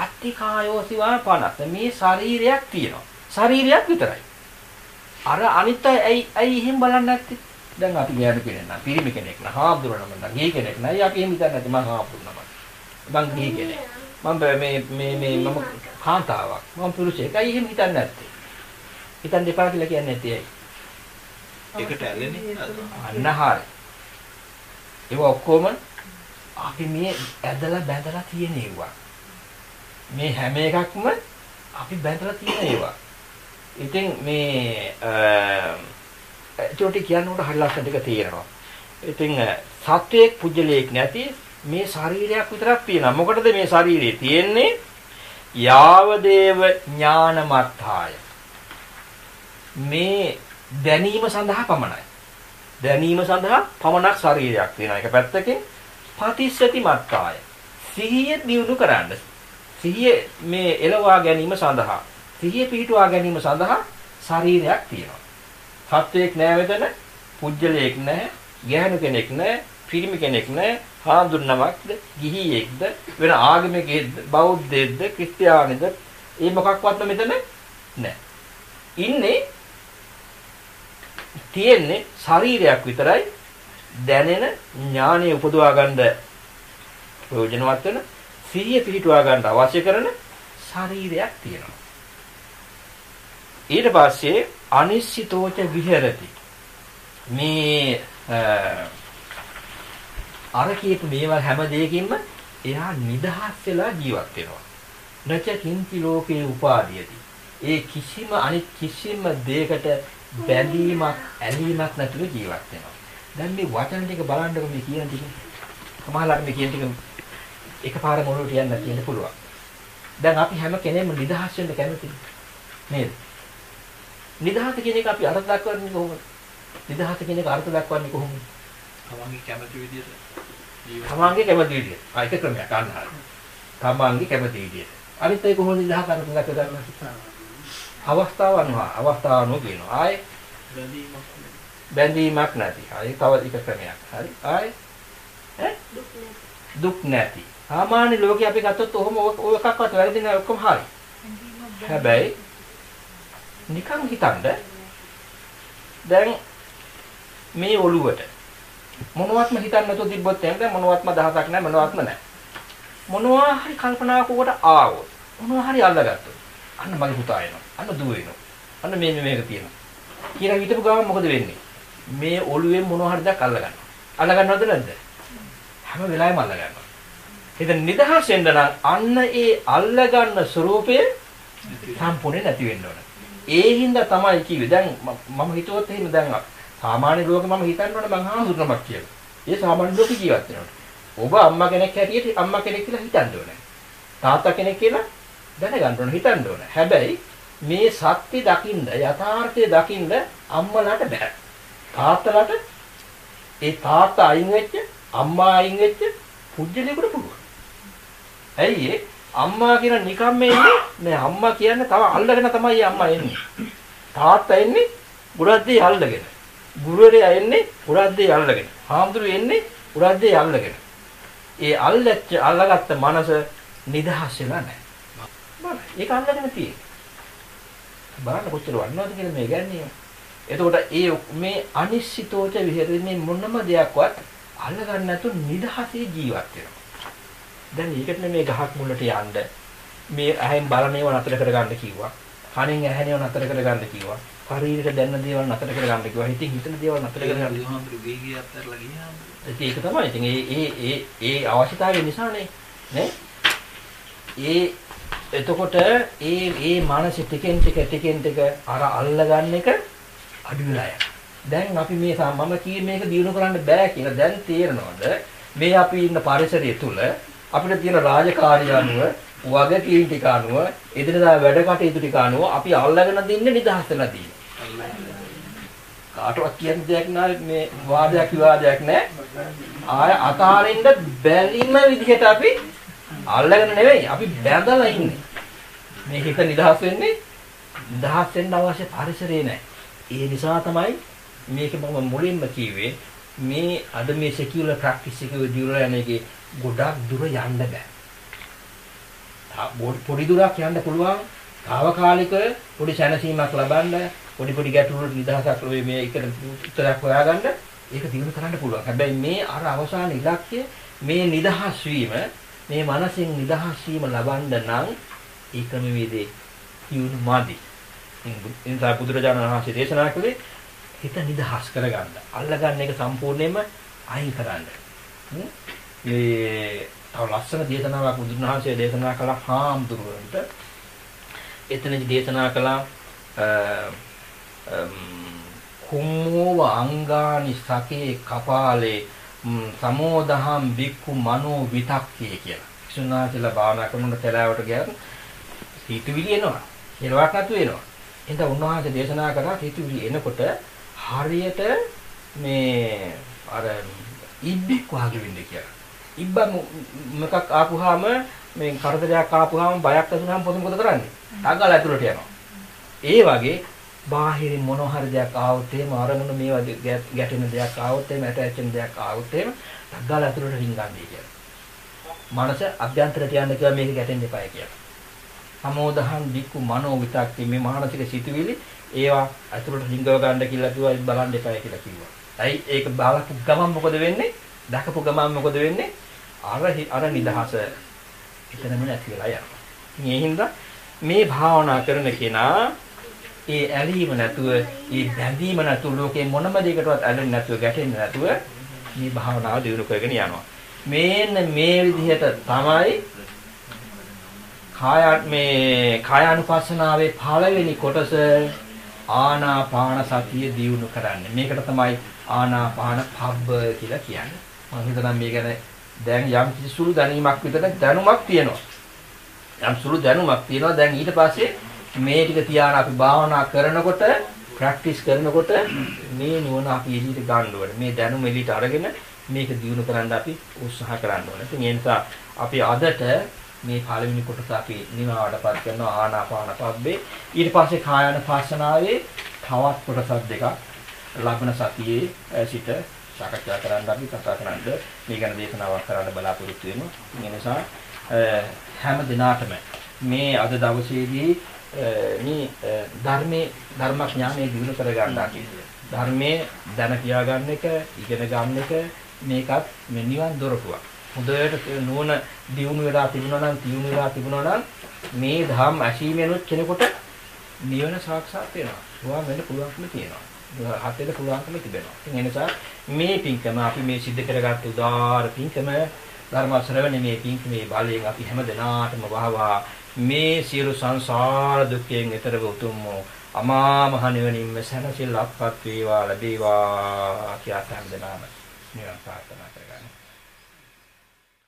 අත්තිකායෝසිවා 50. මේ ශරීරයක් තියෙනවා. ශරීරයක් විතරයි. අර අනිත් ඇයි එහෙම බලන්නේ නැත්තේ? දැන් අපි ගෑනු කෙනෙක් නම්, පිරිමි කෙනෙක් නම්, හාමුදුරුවෝ නම්, ගේ කෙනෙක් නම් අපි එහෙම හිතන්නේ නැති. මම හාමුදුරුවෝ නම්, මං ගේ කෙනෙක්. මම කාන්තාවක්, මම පුරුෂයෙක්. ඇයි එහෙම හිතන්නේ නැත්තේ? හිතන්න දෙපා කියලා කියන්නේ නැත්තේ ඇයි? ඒකට ඇලෙන්නේ අන්න හරිය. ඒක ඔක්කොම අපි මේ ඇදලා බැඳලා තියෙන ඒවා. මේ හැම එකක්ම අපි බැඳලා තියෙන ඒවා. ඉතින් මේ චෝටි කියනකොට හරි ලස්සන ටික තේරෙනවා. ඉතින් සත්වයක් පුජ්‍යලයක් නැති මේ ශරීරයක් විතරක් තියෙනවා. මොකටද මේ ශරීරය තියෙන්නේ? යාවදේව ඥානමත්ථාය. මේ දැනීම සඳහා පමණයි. දැනීම සඳහා පමණක් ශරීරයක් තියෙනවා. එක පැත්තකින් පතිස්සති මත්තාය. සිහිය දියුණු කරන්න. සිහිය මේ එළවා ගැනීම සඳහා, සිහිය පිහිටුවා ගැනීම සඳහා ශරීරයක් තියෙනවා. සත්වයක් නෑ වෙතන, පුජ්‍යලයක් නෑ, ගැහණු කෙනෙක් නෑ, පිරිමි කෙනෙක් නෑ, හාමුදුරුවෝක්ද, ගිහියෙක්ද, වෙන ආගමිකයෙක්ද, බෞද්ධයෙක්ද, ක්‍රිස්තියානිද, ඒ මොකක්වත් මෙතන නෑ. ඉන්නේ තියෙන්නේ ශරීරයක් විතරයි. දැනෙන ඥානය උපදවා ගන්න ප්‍රයෝජනවත් වෙන, සිහිය පිහිටුවා ගන්න අවශ්‍ය කරන ශරීරයක් තියෙනවා. ඊට පස්සේ අනිශ්චිතෝච විහෙරති. මේ අර කියපු මේවා හැම දෙයකින්ම එයා නිදහස් වෙලා ජීවත් වෙනවා. නච කිංචි ලෝකේ උපාදීයති. ඒ අනිත් කිසිම දෙයකට බැඳීමක් ඇලීමක් නැතුව ජීවත් වෙනවා. දැන් මේ වචන ටික බලන්නකො මේ කියන ටික. සමහරවිට මේ කියන ටික එකපාර මොළොට යන්න තියෙන්න පුළුවන්. දැන් අපි හැම කෙනෙක්ම නිදහස් වෙන්න කැමතියි. නේද? නිදහස කියන එක අපි අර්ථ දක්වන්නේ කොහොමද? නිදහස කියන එක අර්ථ දක්වන්නේ කොහොමද? තමන්ගේ කැමති විදිහට. තමන්ගේ කැමති විදිහට. ඒක ක්‍රමයක් ගන්න හරිය. තමන්ගේ කැමති විදිහට. අනිත් ඒ කොහොමද නිදහස අර්ථ දක්වන්නේ? අවස්ථාව අනුව කියනවා. ආයේ බැඳීමක් නැති. ආයේ තව එක ක්‍රමයක්. හරි. ආයේ දුක් නැති. සාමාන්‍ය ලෝකේ අපි ගත්තොත් ඔහොම ඔය එකක්වත් වැරදි නෑ, ඔක්කොම හරි. හැබැයි නිකන් හිතන්න දැන් මේ ඔළුවට මොනවත්ම හිතන්න නැතුව තිබ්බොත් එහෙනම් දැන් මොනවත්ම දහසක් නැහැ, මොනවත්ම නැහැ. මොනවා හරි කල්පනාවක් උකට ආවොත්, මොනවා හරි අල්ලගත්තොත් අන්න මගේ පුතා එනවා, අන්න දුව එනවා, අන්න මේක තියෙනවා කියලා හිතපු ගමන් මොකද වෙන්නේ? මේ ඔළුවෙන් මොනවා හරි දෙයක් අල්ල ගන්නවා. අල්ල ගන්නවද නැද්ද? හැම වෙලාවෙම අල්ල ගන්නවා. ඉතින් නිදහස් වෙන්න නම් අන්න ඒ අල්ල ගන්න ස්වરૂපය සම්පූර්ණ නැති වෙන්න ඕන. ඒ හින්දා තමයි කිව්වේ. දැන් මම හිතුවොත් එහෙම දැන් සාමාන්‍ය ලෝකෙ මම හිතන්න ඕනේ මං හාමුදුරුවමක් කියලා. ඒ සාමාන්‍ය ලෝකෙ ජීවත් වෙනවා. ඔබ අම්මා කෙනෙක් හැටියට අම්මා කෙනෙක් කියලා හිතන්න ඕනේ. තාත්තා කෙනෙක් කියලා දැනගන්න ඕනේ, හිතන්න ඕනේ. හැබැයි මේ සත්‍ය දකින්න, යථාර්ථය දකින්න අම්මලාට බෑ. තාත්තලාට ඒ තාත්තා අයින් වෙච්ච, අම්මා අයින් වෙච්ච පුජ්‍යලයකට පුළුවන්. ඇයි ඒ අම්මා කියන නිකම්ම එන්නේ නෑ. අම්මා කියන්නේ තව අල්ලගෙන තමයි අම්මා එන්නේ. තාත්තා එන්නේ ගොඩක් දේ අල්ලගෙන. ගුරුවරයා එන්නේ ගොඩක් දේ අල්ලගෙන. හාමුදුරුවෝ එන්නේ ගොඩක් දේ අල්ලගෙන. ඒ අල්ලගත්ත මනස නිදහස් වෙලා නැහැ. බලන්න ඒක අල්ලගෙන තියෙන්නේ. බලන්න කොච්චර වන්නවද කියලා මේ ගන්නේ. එතකොට මේ අනිශ්චිතෝච විහෙරෙන්නේ මොනම දෙයක්වත් අල්ලගන්න නැතුව නිදහසේ ජීවත් වෙනවා. දැන් ඒකට මේ ගහක් මුලට යන්න මේ ඇහෙන් බලනේව නතර කරගන්න කිව්වා. කනෙන් ඇහෙනේව නතර කරගන්න කිව්වා. ශරීරයට දැනෙන දේවල් නතර කරගන්න කිව්වා. හිතින් හිතන දේවල් නතර කරගන්න. ඒක තමයි. ඉතින් ඒ අවශ්‍යතාවය නිසානේ නේ. එතකොට ඒ මානසික ටිකෙන් ටික අර අල්ලගන්න එක අඩු වෙලා යනවා. දැන් අපි මේ මම කියේ මේක දිනු කරන්න බෑ කියලා දැන් තේරෙනවද? මේ අපි ඉන්න පරිසරය තුල අපිට තියෙන රාජකාරිය අනුව, වගකීම් ටික අනුව, එදිනදා වැඩ කටයුතු ටික අනුව අපි අල්ලගෙන දින්නේ නිදහස් වෙලා තියෙනවා. කාටවත් කියන්න දෙයක් නැහැ, මේ වාදයක් විවාදයක් නැහැ. ආය අතාරින්න බැරිම විදිහට අපි අල්ලගෙන නෙවෙයි, අපි බැඳලා ඉන්නේ. මේ හිත නිදහස් වෙන්නේ නිදහස් වෙන්න අවශ්‍ය පරිසරේ නැහැ. ඒ නිසා තමයි මේක මම මුලින්ම කිව්වේ මේ අද මේ සෙකියුලර් ප්‍රැක්ටිස් එක දියුණු යන එකේ ගොඩක් දුර යන්න බෑ. පොඩි දුරක් යන්න පුළුවන්. తాවකාලික පොඩි සැනසීමක් ලබන්න, පොඩි ගැටලු වලට නිදහසක් මේ එකට උත්තරයක් හොයාගන්න ඒක දියුණු කරන්න පුළුවන්. හැබැයි මේ අර අවසාන ඉලක්කය මේ නිදහස් වීම, මේ මනසින් නිදහස් වීම ලබන්න නම් ඒ ක්‍රමවේදේ දියුණු මාදි. ඉන්සා බුදුරජාණන් වහන්සේ දේශනා කළේ හිත නිදහස් කරගන්න. අල්ලගන්න එක සම්පූර්ණයෙන්ම අයින් කරන්න. තව ලස්සන දේශනාවක් බුදුන් වහන්සේ දේශනා කළා හාමුදුරුවන්ට. එතනදි දේශනා කළා කුම්මෝව අංගානි සකේ කපාලේ සමෝදහම් බික්ඛු මනෝ විතක්කේ කියලා. විසුණුනාචල භාවනා කරනකොට තලාවට ගියත් හිතවිලි එනවා. කෙලවක් නැතු වෙනවා. එහෙනම් උන්වහන්සේ දේශනා කරා හිතවිලි එනකොට හරියට මේ අර ඉබ්බෙක් වගේ වෙන්න කියලා. ඉබ්බා මොකක් ආපුවාම මේ කරදරයක් ආපුවාම බයක් ඇතිවෙනාම මොකද කරන්නේ? ඩග්ගල ඇතුළට යනවා. ඒ වගේ බාහිරින් මොනවා හරි දෙයක් ආවොත් එහෙම අරමුණ මේවා ගැටෙන දෙයක් ආවොත් එහෙම ඇට ඇච්චෙන දෙයක් ආවොත් එහෙම ඩග්ගල ඇතුළට රින්ගන්නේ කියලා. මනස අභ්‍යන්තරයට යන්න කියලා මේක ගැටෙන්න එපායි කියලා. සමෝදහන් දික්කු මනෝ විතක්ති මේ මානසික සිතුවිලි ඒවා ඇතුළට රිංගව ගන්න කියලා කිව්වා බලන්න එපායි කියලා කිව්වා. ඇයි ඒක බලපු ගමන් මොකද වෙන්නේ? දැකපු ගමන් මොකද වෙන්නේ? අර නිදහස එතනම නැති වෙලා යනවා. ඉතින් ඒ හින්දා මේ භාවනා කරන කෙනා ඒ ඇලීම නැතුව, ඒ බැඳීම නැතුව ලෝකේ මොනම දෙයකටවත් ඇලෙන්නේ නැතුව, ගැටෙන්නේ නැතුව මේ භාවනාව දියුණු කරගෙන යනවා. මේන්න මේ විදිහට තමයි කායානුපස්සනාවේ පළවෙනි කොටස ආනාපාන සතිය දියුණු කරන්නේ. මේකට තමයි ආනාපාන පබ්බ කියලා කියන්නේ. මම හිතනවා මේ ගැන දැන් යම් කිසි සුළු දැනීමක් විතර දැනුමක් තියෙනවා. යම් සුළු දැනුමක් තියෙනවා. දැන් ඊට පස්සේ මේ ටික තියාන අපි භාවනා කරනකොට, ප්‍රැක්ටිස් කරනකොට මේ නුවණ අපි එළියට ගන්න ඕනේ. මේ දැනුම එළියට අරගෙන මේක දියුණු කරන්න අපි උත්සාහ කරන්න ඕනේ. ඉතින් ඒ නිසා අපි අදට මේ පළවෙනි කොටස අපි නිමාවටපත් කරනවා ආනාපාන පබ්බේ. ඊට පස්සේ කායानुපස්සනාවේ තවත් කොටස් දෙකක් ලබන සතියේ සිට සාකච්ඡා කරන්න අපි කතා කරන්න මේ ගැන දේශනාවක් කරන්න බලාපොරොත්තු වෙනවා. ඒ නිසා හැම දිනාටම මේ අද දවසේදී මේ ධර්මඥානය දිනු කර ගන්න අපි ධර්මයේ දැන කියා ගන්න එක, ඉගෙන ගන්න එක මේකත් මේ නිවන් දොරටුවක්. හොඳට නුවණ දියුණු වෙලා තිබුණා නම් මේ ධම් ඇසීමෙනුත් කෙනෙකුට නිවන සාක්ෂාත් වෙනවා. සුවා වෙන්න පුළුවන්කම තියෙනවා. හතෙද පුළුවන්කම තිබෙනවා. ඉතින් ඒ නිසා මේ පින්කම අපි මේ සිද්ධ කරගත්ත උදාාර පින්කම ධර්ම ශ්‍රවණේ මේ පින්කමේ බලයෙන් අපි හැම දිනාටම වහවා මේ සියලු සංසාර දුක්ඛයෙන් ඈතර වූතුම් අමා මහ නිවනින්ම සැනසෙල්ලක්පත් වේවා ලැබේවා කියලා හැම දිනාම නිවන් ප්‍රාර්ථනා කරගන්න.